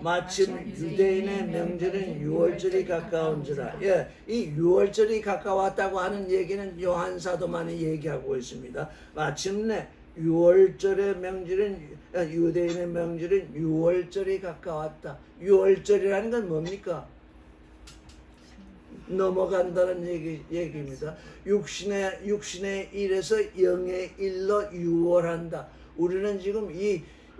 마침 유대인의 명절인 유월절이 가까운지라. 이 유월절이 가까웠다고 하는 얘기는 요한 사도만이 얘기하고 있습니다. 마침내 유월절의 명절인 유대인의 명절인 유월절이 가까웠다. 유월절이라는 건 뭡니까? 넘어간다는 얘기입니다. 육신의 일에서 영의 일로 유월한다. 우리는 지금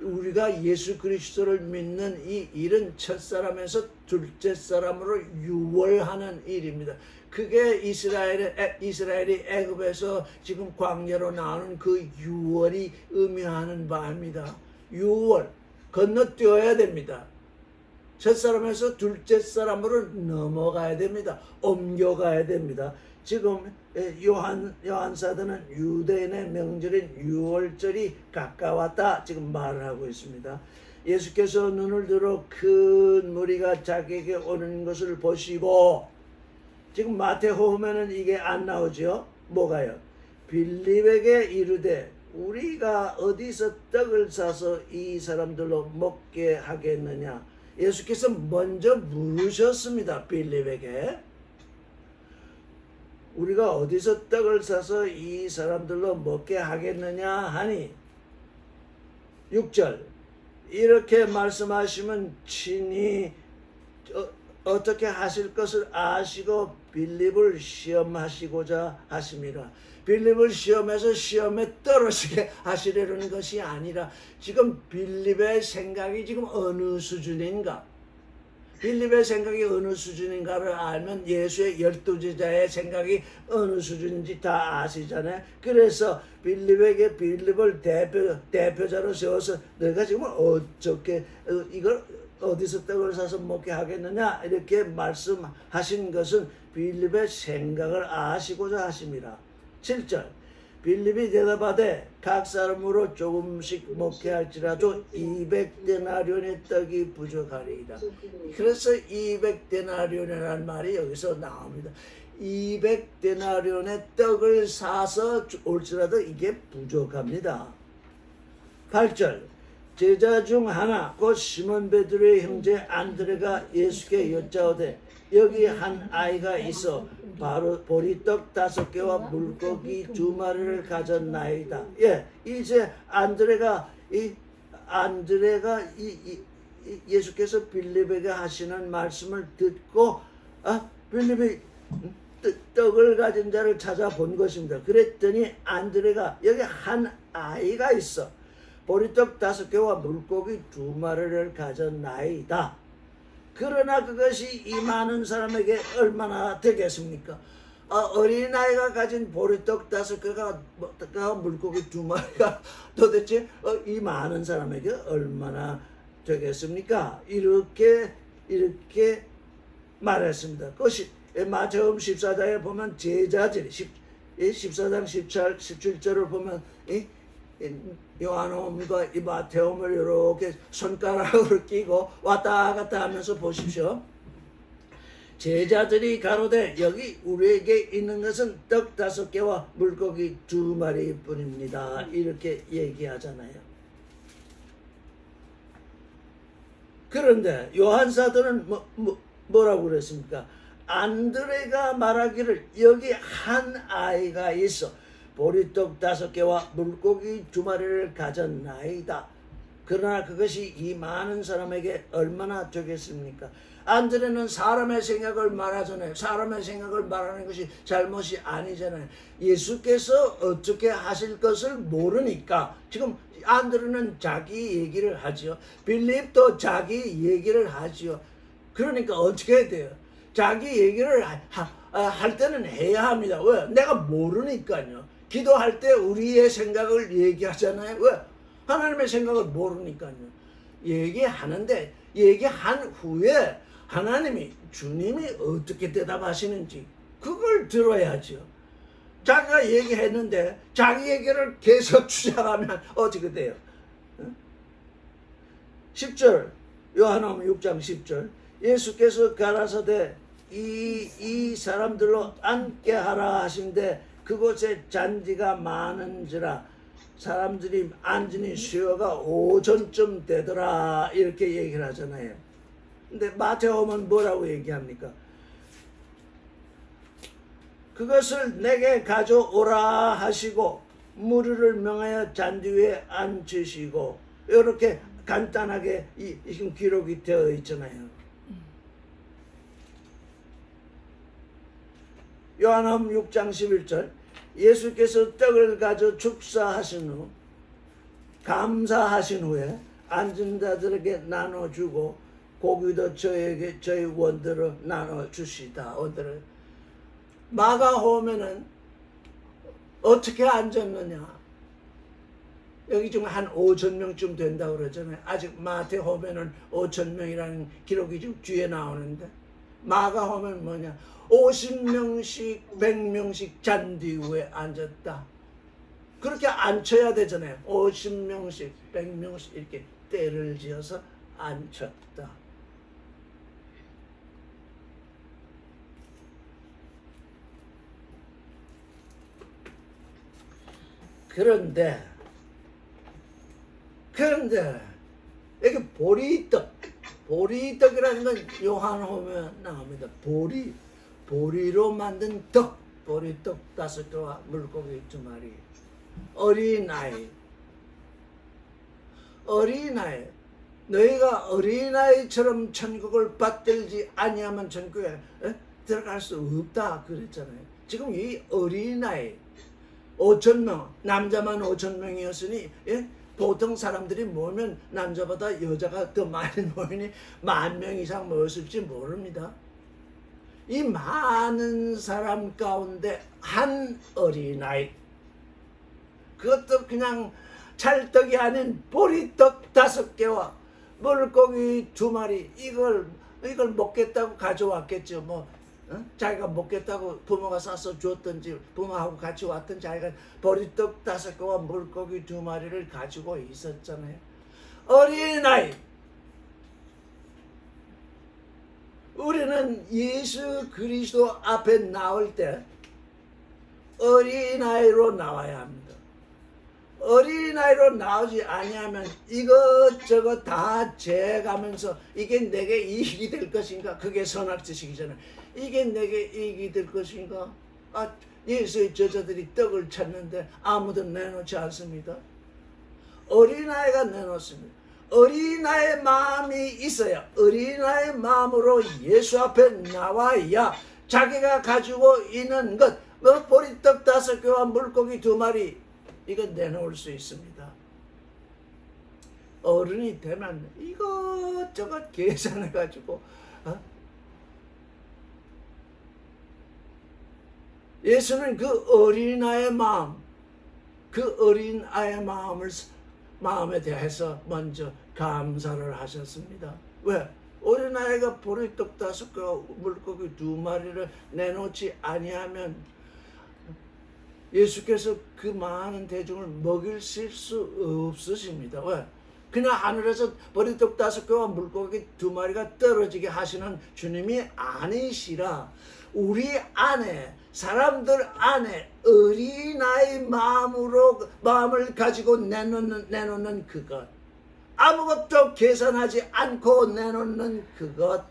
우리가 예수 그리스도를 믿는 이 일은 첫사람에서 둘째 사람으로 유월하는 일입니다. 그게 이스라엘이 애굽에서 지금 광야로 나오는 그 유월이 의미하는 바입니다. 유월 건너뛰어야 됩니다. 첫사람에서 둘째 사람으로 넘어가야 됩니다. 옮겨가야 됩니다. 지금 요한 사도는 유대인의 명절인 유월절이 가까웠다 지금 말을 하고 있습니다. 예수께서 눈을 들어 큰 무리가 자기에게 오는 것을 보시고, 지금 마태복음에는 이게 안 나오죠. 뭐가요? 빌립에게 이르되 우리가 어디서 떡을 사서 이 사람들로 먹게 하겠느냐. 예수께서 먼저 물으셨습니다. 빌립에게 우리가 어디서 떡을 사서 이 사람들로 먹게 하겠느냐 하니, 6절 이렇게 말씀하시면 친히 어떻게 하실 것을 아시고 빌립을 시험하시고자 하심이라. 빌립을 시험해서 시험에 떨어지게 하시려는 것이 아니라, 지금 빌립의 생각이 지금 어느 수준인가, 빌립의 생각이 어느 수준인가를 알면 예수의 12제자의 생각이 어느 수준인지 다 아시잖아요. 그래서 빌립을 대표자로 세워서 너가 지금 어떻게 이걸 어디서 떡을 사서 먹게 하겠느냐 이렇게 말씀하신 것은 빌립의 생각을 아시고자 하심이라. 7절 빌립이 대답하되 각 사람으로 조금씩 먹게 할지라도 200데나리온의 떡이 부족하리이다. 그래서 200데나리온이라는 말이 여기서 나옵니다. 200데나리온의 떡을 사서 올지라도 이게 부족합니다. 8절 제자 중 하나 곧 시몬 베드로의 형제 안드레가 예수께 여짜오되 여기 한 아이가 있어 바로 보리떡 5개와 물고기 2마리를 가졌나이다. 예, 이제 안드레가 예수께서 빌립에게 하시는 말씀을 듣고 빌립이 떡을 가진 자를 찾아본 것입니다. 그랬더니 안드레가 여기 한 아이가 있어 보리떡 5개와 물고기 2마리를 가졌나이다. 그러나 그것이 이 많은 사람에게 얼마나 되겠습니까? 어린아이가 가진 보리떡 5개가 물고기 2마리가 도대체 이 많은 사람에게 얼마나 되겠습니까? 이렇게 말했습니다. 그것이 마태복음 14장에 보면 제자들이 14장 17절을 보면 요한복음과 이 마태복음을 이렇게 손가락으로 끼고 왔다 갔다 하면서 보십시오. 제자들이 가로되 여기 우리에게 있는 것은 떡 5개와 물고기 2마리 뿐입니다. 이렇게 얘기하잖아요. 그런데 요한 사도는 뭐라고 그랬습니까? 안드레가 말하기를 여기 한 아이가 있어 보리떡 5개와 물고기 2마리를 가졌나이다. 그러나 그것이 이 많은 사람에게 얼마나 되겠습니까? 안드레는 사람의 생각을 말하잖아요. 사람의 생각을 말하는 것이 잘못이 아니잖아요. 예수께서 어떻게 하실 것을 모르니까 지금 안드레는 자기 얘기를 하죠. 빌립도 자기 얘기를 하죠. 그러니까 어떻게 해야 돼요? 자기 얘기를 할 때는 해야 합니다. 왜? 내가 모르니까요. 기도할 때 우리의 생각을 얘기하잖아요. 왜? 하나님의 생각을 모르니까요. 얘기하는데 얘기한 후에 하나님이 주님이 어떻게 대답하시는지 그걸 들어야죠. 자기가 얘기했는데 자기 얘기를 계속 주장하면 어떻게 돼요? 10절 요한복음 6장 10절 예수께서 가라사대 이 사람들로 앉게 하라 하신데 그곳에 잔디가 많은지라 사람들이 앉으니 수요가 오전쯤 되더라 이렇게 얘기를 하잖아요. 근데 마태복음은 뭐라고 얘기합니까? 그것을 내게 가져오라 하시고 무리를 명하여 잔디 위에 앉으시고 이렇게 간단하게 지금 기록이 되어 있잖아요. 요한복음 6장 11절 예수께서 떡을 가져 축사하신 후 감사하신 후에 앉은 자들에게 나눠주고 고기도 저에게 저희 원대로 나눠주시다. 원대로. 마가복음에는 어떻게 앉았느냐? 여기 지금 한 5천 명쯤 된다고 그러잖아요. 아직 마태복음에는 5천 명이라는 기록이 지금 뒤에 나오는데 마가복음은 뭐냐? 50명씩 100명씩 잔디 위에 앉았다. 그렇게 앉혀야 되잖아요. 50명씩 100명씩 이렇게 때를 지어서 앉혔다. 그런데 여기 보리떡이라는 건 요한복음에 나옵니다. 보리로 만든 떡, 보리떡 5개와 물고기 2마리. 어린아이, 너희가 어린아이처럼 천국을 받들지 아니하면 천국에 들어갈 수 없다 그랬잖아요. 지금 이 어린아이 5,000명, 남자만 5,000명이었으니 보통 사람들이 모이면 남자보다 여자가 더 많이 모이니 10,000명 이상 모였을지 모릅니다. 이 많은 사람 가운데 한 어린아이, 그것도 그냥 찰떡이 아닌 보리떡 5개와 물고기 2마리, 이걸 먹겠다고 가져왔겠죠. 뭐 자기가 먹겠다고 부모가 싸서 줬든지 부모하고 같이 왔든지 자기가 보리떡 5개와 물고기 2마리를 가지고 있었잖아요. 어린아이, 우리는 예수 그리스도 앞에 나올 때 어린아이로 나와야 합니다. 어린아이로 나오지 아니하면 이것저것 다 재가면서 이게 내게 이익이 될 것인가? 그게 선악지식이잖아요. 이게 내게 이익이 될 것인가? 예수의 저자들이 떡을 찾는데 아무도 내놓지 않습니다. 어린아이가 내놓습니다. 어린아이의 마음이 있어야, 어린아이의 마음으로 예수 앞에 나와야 자기가 가지고 있는 것, 보리떡 5개와 물고기 2마리, 이건 내놓을 수 있습니다. 어른이 되면 이것저것 계산해가지고 예수는 그 어린아이의 마음, 그 어린아이의 마음에 대해서 먼저 감사를 하셨습니다. 왜? 어린아이가 보리떡 5개와 물고기 2마리를 내놓지 아니하면 예수께서 그 많은 대중을 먹이실 수 없으십니다. 왜? 그냥 하늘에서 보리떡 5개와 물고기 2마리가 떨어지게 하시는 주님이 아니시라, 우리 안에, 사람들 안에 어린아이 마음을 가지고 내놓는 그것, 아무것도 계산하지 않고 내놓는 그것,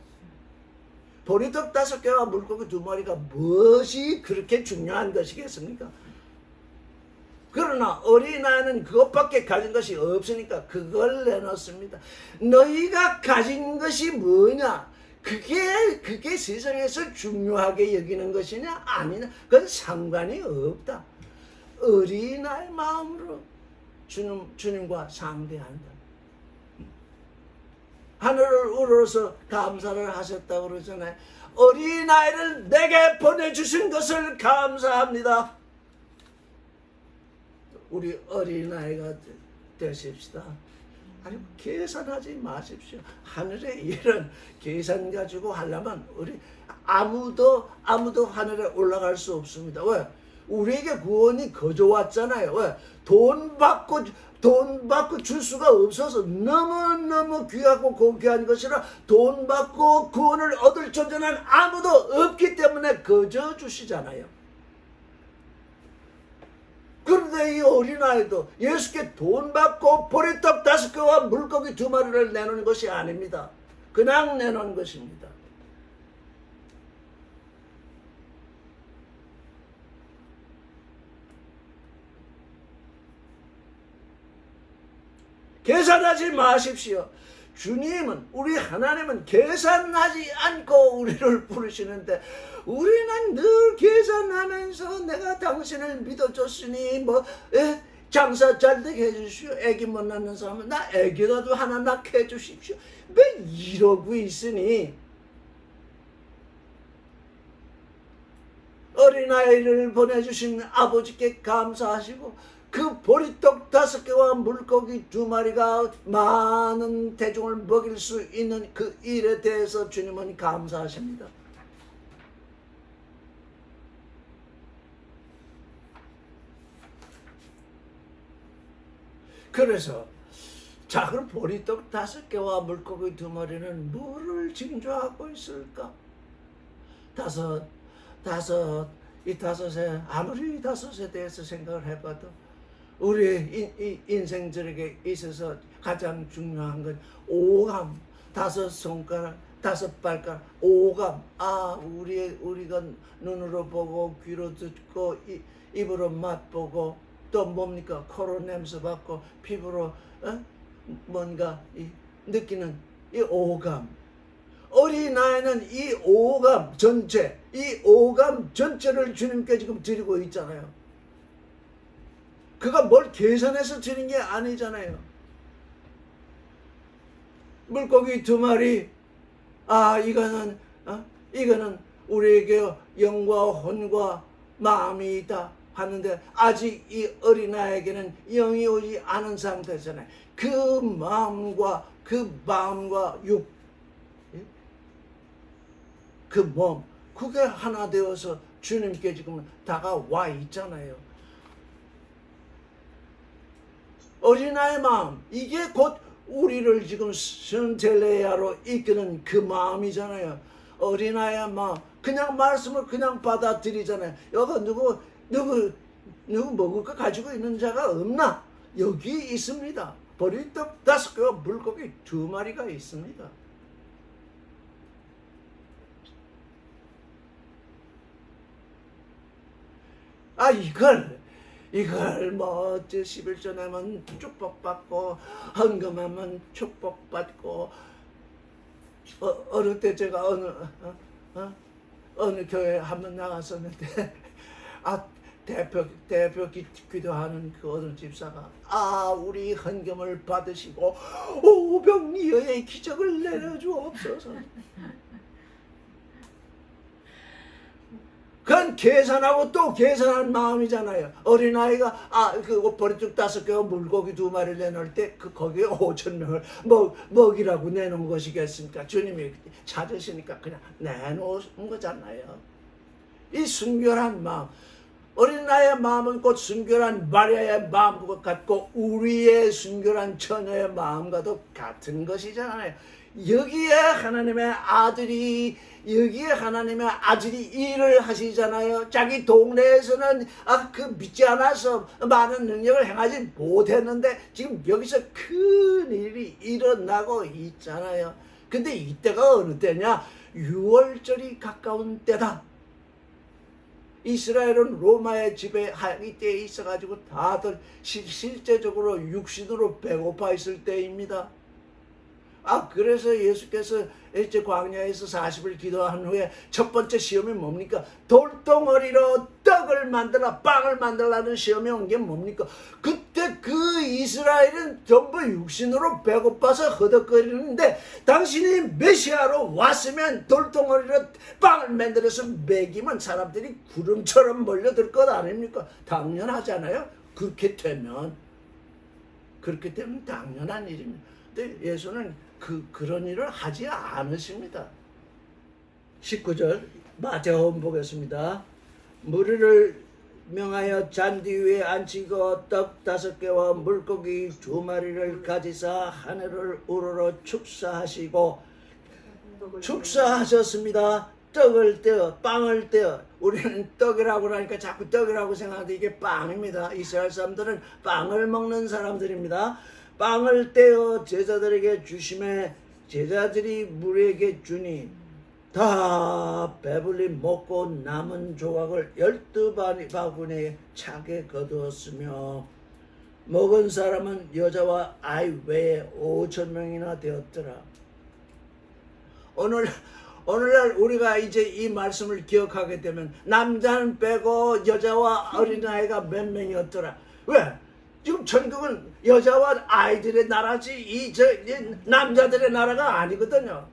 보리떡 5개와 물고기 2마리가 무엇이 그렇게 중요한 것이겠습니까? 그러나 어린아이는 그것밖에 가진 것이 없으니까 그걸 내놓습니다. 너희가 가진 것이 뭐냐? 그게 세상에서 중요하게 여기는 것이냐 아니냐, 그건 상관이 없다. 어린아이 마음으로 주님과 상대한다. 하늘을 우러러서 감사를 하셨다고 그러잖아요. 어린아이를 내게 보내주신 것을 감사합니다. 우리 어린아이가 되십시다. 아니, 계산하지 마십시오. 하늘의 일은 계산 가지고 하려면 우리 아무도 하늘에 올라갈 수 없습니다. 왜? 우리에게 구원이 거저 왔잖아요. 왜? 돈 받고 줄 수가 없어서, 너무너무 귀하고 고귀한 것이라 돈 받고 구원을 얻을 존재는 아무도 없기 때문에 거저 주시잖아요. 그런데 이 어린아이도 예수께 돈 받고 보리떡 5개와 물고기 2마리를 내놓은 것이 아닙니다. 그냥 내놓은 것입니다. 계산하지 마십시오. 주님은, 우리 하나님은 계산하지 않고 우리를 부르시는데 우리는 늘 계산하면서 내가 당신을 믿어줬으니 장사 잘 되게 해주시오. 애기 못 낳는 사람은 나 애기라도 하나 낳게 해주십시오. 왜 이러고 있으니 어린아이를 보내주신 아버지께 감사하시고 그 보리떡 5개와 물고기 2마리가 많은 대중을 먹일 수 있는 그 일에 대해서 주님은 감사하십니다. 그래서 작은 보리떡 5개와 물고기 2마리는 뭐를 징조하고 있을까? 이 다섯에 아무리 다섯에 대해서 생각을 해봐도 우리의 인생들에게 있어서 가장 중요한 건 오감, 5손가락, 5발가락, 오감. 우리가 눈으로 보고 귀로 듣고 입으로 맛보고 또 뭡니까? 코로 냄새 맡고 피부로 뭔가 느끼는 이 오감. 어린아이는 이 오감 전체를 주님께 지금 드리고 있잖아요. 그가 뭘 계산해서 드린 게 아니잖아요. 물고기 2마리, 이거는 우리에게 영과 혼과 마음이 있다 하는데 아직 이 어린아이에게는 영이 오지 않은 상태잖아요. 그 마음과 그 몸, 그게 하나 되어서 주님께 지금 다가와 있잖아요. 어린아이의 마음, 이게 곧 우리를 지금 선텔레야로 이끄는 그 마음이잖아요. 어린아이의 마음, 그냥 말씀을 그냥 받아들이잖아요. 여기 누구 먹을 거 가지고 있는 자가 없나? 여기 있습니다. 보리떡 5개와 물고기 2마리가 있습니다. 이걸 11조 내면 축복받고 헌금하면 축복받고 어느 때 제가 어느 교회 한번 나갔었는데 대표 기도하는 그 어느 집사가 우리 헌금을 받으시고 오병이어의 기적을 내려주옵소서. 그건 계산하고 또 계산한 마음이잖아요. 어린아이가 그 보리떡 5개와 물고기 2마리를 내놓을 때 거기에 5,000명을 먹이라고 내놓은 것이겠습니까? 주님이 찾으시니까 그냥 내놓은 거잖아요. 이 순결한 마음, 어린아이의 마음은 곧 순결한 마리아의 마음과 같고 우리의 순결한 처녀의 마음과도 같은 것이잖아요. 여기에 하나님의 아들이 일을 하시잖아요. 자기 동네에서는 그 믿지 않아서 많은 능력을 행하지 못했는데 지금 여기서 큰 일이 일어나고 있잖아요. 근데 이때가 어느 때냐? 6월절이 가까운 때다. 이스라엘은 로마의 지배하기 때에 있어가지고 다들 실제적으로 육신으로 배고파 있을 때입니다. 그래서 예수께서 이제 광야에서 40일 기도한 후에 첫 번째 시험이 뭡니까? 돌덩어리로 빵을 만들라는 시험이 온 게 뭡니까? 그때 그 이스라엘은 전부 육신으로 배고파서 허덕거리는데 당신이 메시아로 왔으면 돌덩어리로 빵을 만들어서 먹이면 사람들이 구름처럼 몰려들 것 아닙니까? 당연하잖아요. 그렇게 되면 당연한 일입니다. 근데 예수는 그런 일을 하지 않으십니다. 19절 마태복음 보겠습니다. 무리를 명하여 잔디 위에 앉히고 떡 5개와 물고기 2마리를 가지사 하늘을 우러러 축사하셨습니다. 떡을 떼어 빵을 떼어, 우리는 떡이라고 하니까 자꾸 떡이라고 생각하는데 이게 빵입니다. 이스라엘 사람들은 빵을 먹는 사람들입니다. 빵을 떼어 제자들에게 주심에 제자들이 무리에게 주니 다 배불리 먹고 남은 조각을 12바구니에 차게 거두었으며 먹은 사람은 여자와 아이 외에 5,000명이나 되었더라. 오늘날 우리가 이제 이 말씀을 기억하게 되면 남자는 빼고 여자와 어린아이가 몇 명이었더라. 왜? 지금 천국은 여자와 아이들의 나라지 이 남자들의 나라가 아니거든요.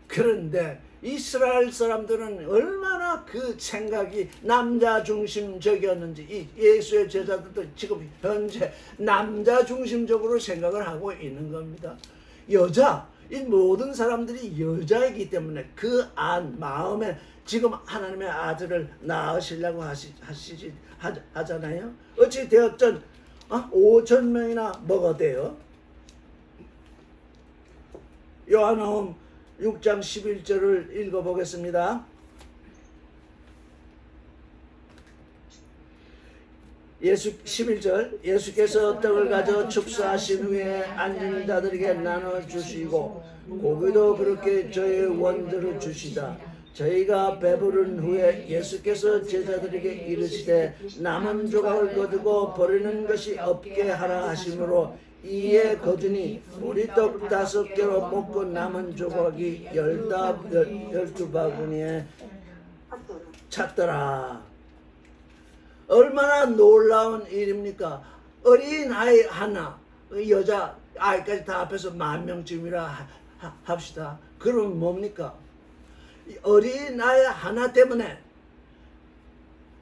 그런데 이스라엘 사람들은 얼마나 그 생각이 남자 중심적이었는지, 이 예수의 제자들도 지금 현재 남자 중심적으로 생각을 하고 있는 겁니다. 이 모든 사람들이 여자이기 때문에 그 마음에 지금 하나님의 아들을 낳으시려고 하잖아요. 어찌 되었든 5,000명이나 먹어대요. 요한복음 6장 11절을 읽어보겠습니다. 11절 예수께서 떡을 가져 축사하신 후에 앉은 자들에게 나눠주시고 고기도 그렇게 저의 원대로 주시다. 저희가 배부른 후에 예수께서 제자들에게 이르시되 남은 조각을 거두고 버리는 것이 없게 하라 하심으로 이에 거두니 보리떡 5개로 먹고 남은 조각이 12바구니에 찼더라. 얼마나 놀라운 일입니까? 어린 아이 하나, 여자 아이까지 다 합해서 10,000명쯤이라 합시다. 그럼 뭡니까? 어린 아이 하나 때문에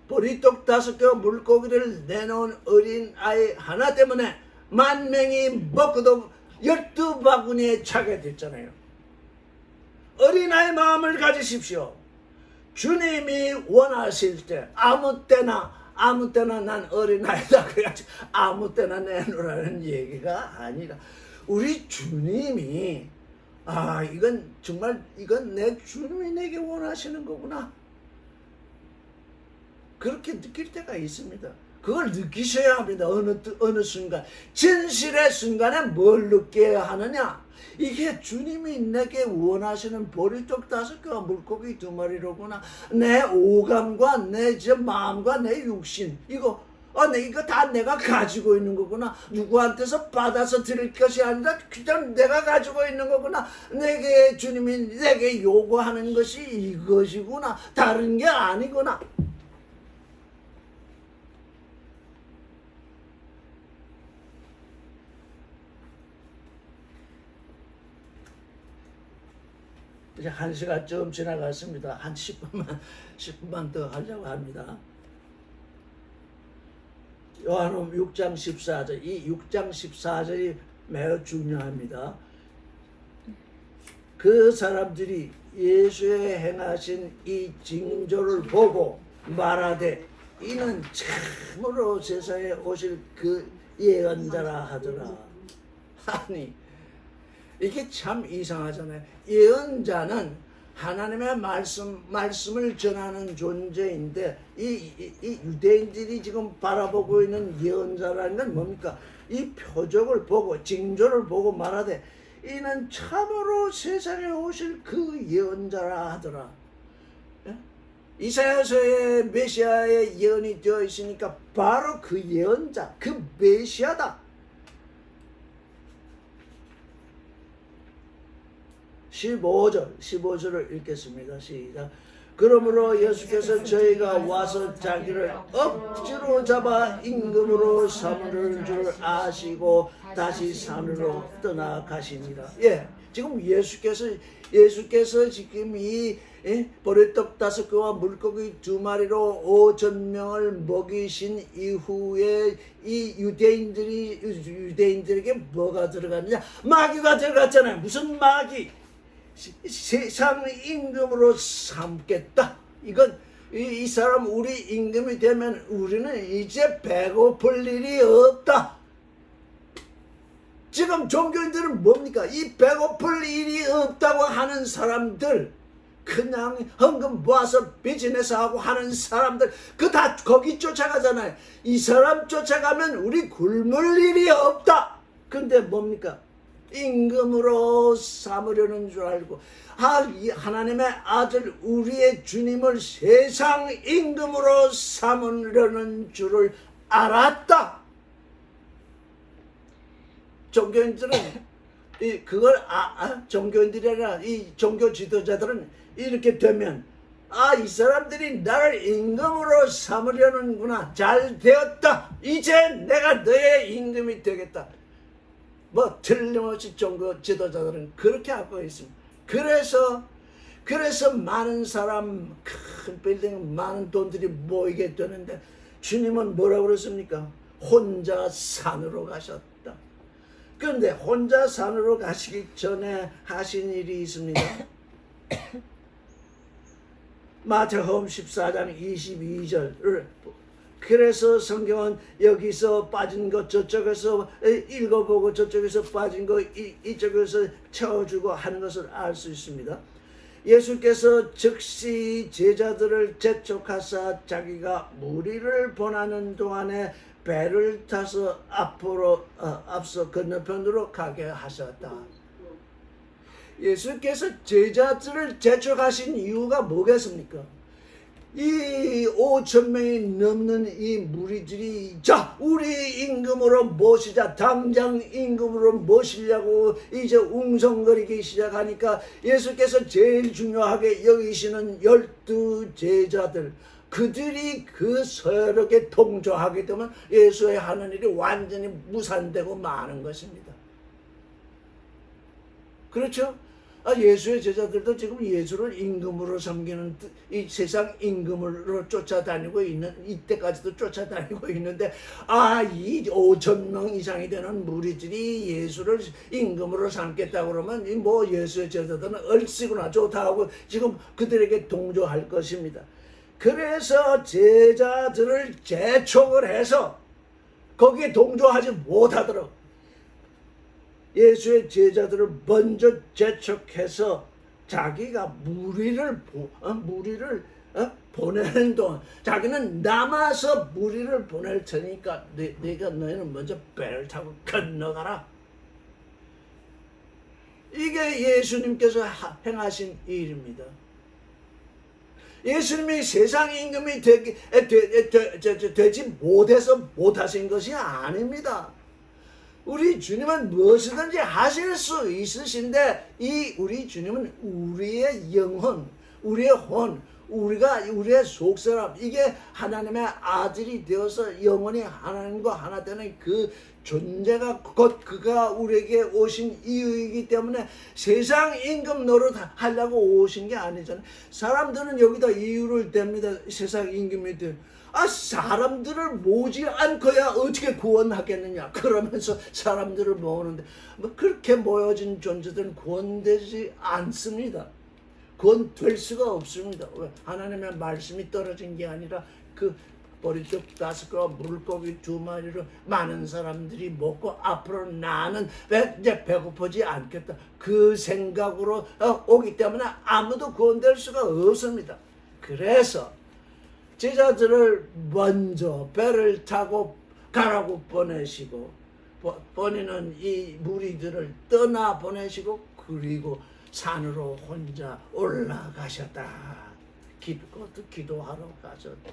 보리떡 5개와 물고기를 내놓은 어린 아이 하나 때문에 10,000명이 먹고도 12바구니에 차게 됐잖아요. 어린아이 마음을 가지십시오. 주님이 원하실 때 아무 때나 난 어린아이다 그래가지고 아무 때나 내놓으라는 얘기가 아니라 우리 주님이 이건 내 주님이 내게 원하시는 거구나. 그렇게 느낄 때가 있습니다. 그걸 느끼셔야 합니다. 어느 순간. 진실의 순간에 뭘 느껴야 하느냐? 이게 주님이 내게 원하시는 보리떡 5개와 물고기 2마리로구나. 내 오감과 내 마음과 내 육신. 이거 다 내가 가지고 있는 거구나. 누구한테서 받아서 드릴 것이 아니라 그냥 내가 가지고 있는 거구나. 주님이 내게 요구하는 것이 이것이구나. 다른 게 아니구나. 이제 1시간쯤 지나갔습니다. 한 10분만 더 하려고 합니다. 요한복음 6장 14절, 이 6장 14절이 매우 중요합니다. 그 사람들이 예수의 행하신 이 징조를 보고 말하되 이는 참으로 세상에 오실 그 예언자라 하더라. 아니, 이게 참 이상하잖아요. 예언자는 하나님의 말씀을 전하는 존재인데 이 유대인들이 지금 바라보고 있는 예언자라는 건 뭡니까? 이 표적을 보고 징조를 보고 말하되 이는 참으로 세상에 오실 그 예언자라 하더라. 예? 이사야서의 메시아의 예언이 되어 있으니까 바로 그 예언자, 그 메시아다. 15절을 읽겠습니다. 시작. 그러므로 예수께서 저희가 와서 자기를 억지로 잡아 임금으로 삼으려는 줄 아시고 다시 산으로 떠나가시니라. 예, 지금 예수께서 지금 이 보리떡 5개와 물고기 2마리로 5,000명을 먹이신 이후에 이 유대인들에게 뭐가 들어갔느냐? 마귀가 들어갔잖아요. 무슨 마귀? 세상 임금으로 삼겠다. 이건 이 사람 우리 임금이 되면 우리는 이제 배고플 일이 없다. 지금 종교인들은 뭡니까? 이 배고플 일이 없다고 하는 사람들, 그냥 헌금 모아서 비즈니스하고 하는 사람들, 그 다 거기 쫓아가잖아요. 이 사람 쫓아가면 우리 굶을 일이 없다. 근데 뭡니까? 임금으로 삼으려는 줄 알고 하나님의 아들 우리의 주님을 세상 임금으로 삼으려는 줄을 알았다. 종교인들은 그걸 종교인들이 아니라 이 종교 지도자들은 이렇게 되면 이 사람들이 나를 임금으로 삼으려는구나. 잘 되었다. 이제 내가 너의 임금이 되겠다. 뭐 틀림없이 종교 지도자들은 그렇게 하고 있습니다. 그래서 많은 사람, 큰 빌딩, 많은 돈들이 모이게 되는데 주님은 뭐라고 그랬습니까? 혼자 산으로 가셨다. 그런데 혼자 산으로 가시기 전에 하신 일이 있습니다. 마태복음 14장 22절을 그래서 성경은 여기서 빠진 것 저쪽에서 읽어보고 저쪽에서 빠진 거 이쪽에서 채워주고 하는 것을 알 수 있습니다. 예수께서 즉시 제자들을 재촉하사 자기가 무리를 보내는 동안에 배를 타서 앞서 건너편으로 가게 하셨다. 예수께서 제자들을 재촉하신 이유가 뭐겠습니까? 이 5,000명이 넘는 이 무리들이 자 우리 임금으로 모시자, 당장 임금으로 모시려고 이제 웅성거리기 시작하니까 예수께서 제일 중요하게 여기시는 12 제자들, 그들이 그 서열하게 동조하게 되면 예수의 하는 일이 완전히 무산되고 마는 것입니다. 그렇죠? 예수의 제자들도 지금 예수를 임금으로 섬기는 이 세상 임금으로 쫓아다니고 있는 이때까지도 쫓아다니고 있는데 이 5,000명 이상이 되는 무리들이 예수를 임금으로 삼겠다고 그러면 뭐 예수의 제자들은 얼씨구나 좋다 하고 지금 그들에게 동조할 것입니다. 그래서 제자들을 재촉을 해서 거기에 동조하지 못하도록 예수의 제자들을 먼저 재촉해서 자기가 무리를 보내는 동안 자기는 남아서 무리를 보낼 테니까 너희는 먼저 배를 타고 건너가라. 이게 예수님께서 행하신 일입니다. 예수님이 세상 임금이 되지 못해서 못하신 것이 아닙니다. 우리 주님은 무엇이든지 하실 수 있으신데 우리 주님은 우리의 영혼, 우리의 혼, 우리의 속사람, 이게 하나님의 아들이 되어서 영원히 하나님과 하나 되는 그 존재가 곧 그가 우리에게 오신 이유이기 때문에 세상 임금 노릇 하려고 오신 게 아니잖아요. 사람들은 여기다 이유를 댑니다. 세상 임금이 돼. 사람들을 모지 않고야 어떻게 구원하겠느냐 그러면서 사람들을 모으는데 그렇게 모여진 존재들은 구원되지 않습니다. 구원될 수가 없습니다. 왜? 하나님의 말씀이 떨어진 게 아니라 그 보리떡 5개와 물고기 2마리로 많은 사람들이 먹고 앞으로 나는 이제 배고프지 않겠다 그 생각으로 오기 때문에 아무도 구원될 수가 없습니다. 그래서 제자들을 먼저 배를 타고 가라고 보내시고 보내는 이 무리들을 떠나 보내시고 그리고 산으로 혼자 올라가셨다. 그것도 기도하러 가셨다.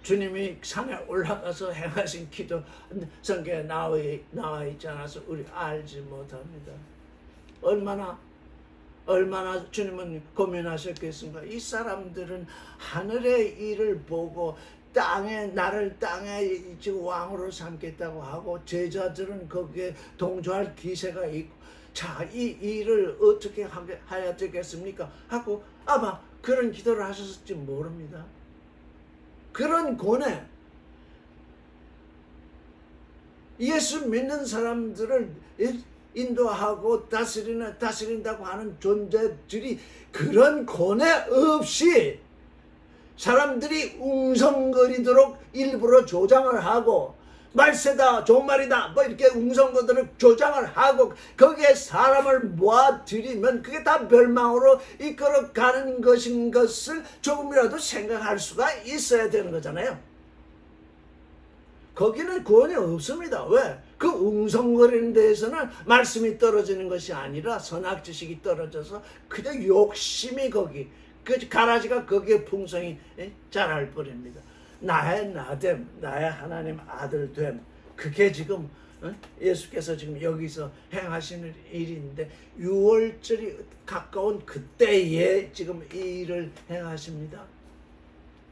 주님이 산에 올라가서 행하신 기도 성경에 나와 있지 않아서 우리 알지 못합니다. 얼마나 주님은 고민하셨겠습니까? 이 사람들은 하늘의 일을 보고 나를 땅에 지금 왕으로 삼겠다고 하고 제자들은 거기에 동조할 기세가 있고 자, 이 일을 어떻게 해야 되겠습니까? 하고 아마 그런 기도를 하셨을지 모릅니다. 그런 고뇌, 예수 믿는 사람들을 인도하고 다스린다고 하는 존재들이 그런 고뇌 없이 사람들이 웅성거리도록 일부러 조장을 하고 말세다 종말이다 뭐 이렇게 웅성거리도록 조장을 하고 거기에 사람을 모아들이면 그게 다 멸망으로 이끌어가는 것인 것을 조금이라도 생각할 수가 있어야 되는 거잖아요. 거기는 구원이 없습니다. 왜? 그 웅성거리는 데에서는 말씀이 떨어지는 것이 아니라 선악 지식이 떨어져서 그저 욕심이 거기 그 가라지가 거기에 풍성히 자랄 뿐입니다. 나의 나됨, 나의 하나님 아들 됨, 그게 지금 예수께서 지금 여기서 행하시는 일인데 6월절이 가까운 그때에 지금 이 일을 행하십니다.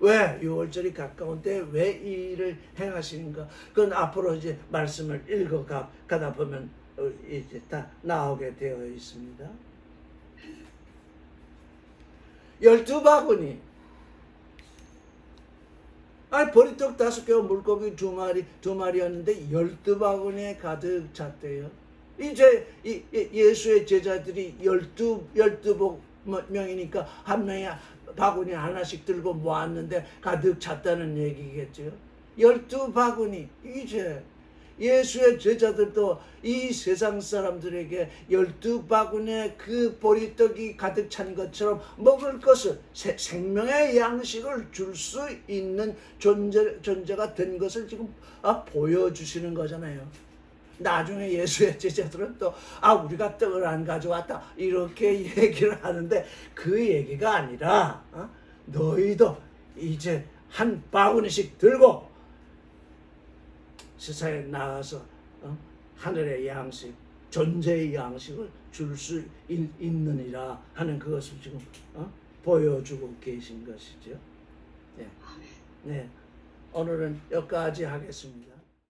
왜 6월절이 가까운 때 왜 이 일을 행하시는가? 그건 앞으로 이제 말씀을 읽어가다 보면 이제 다 나오게 되어 있습니다. 12바구니. 보리떡 5개와 물고기 2마리였는데 12바구니에 가득 찼대요. 이제 예수의 제자들이 12명이니까 한 명이 바구니 하나씩 들고 모았는데 가득 찼다는 얘기겠죠. 12바구니. 이제 예수의 제자들도 이 세상 사람들에게 12바구니에 그 보리떡이 가득 찬 것처럼 먹을 것을 생명의 양식을 줄 수 있는 존재가 된 것을 지금 보여주시는 거잖아요. 나중에 예수의 제자들은 또 우리가 떡을 안 가져왔다 이렇게 얘기를 하는데 그 얘기가 아니라 너희도 이제 한 바구니씩 들고 세상에 나가서 하늘의 양식, 존재의 양식을 줄 수 있느니라 하는 그것을 지금 보여주고 계신 것이죠. 네. 네. 오늘은 여기까지 하겠습니다.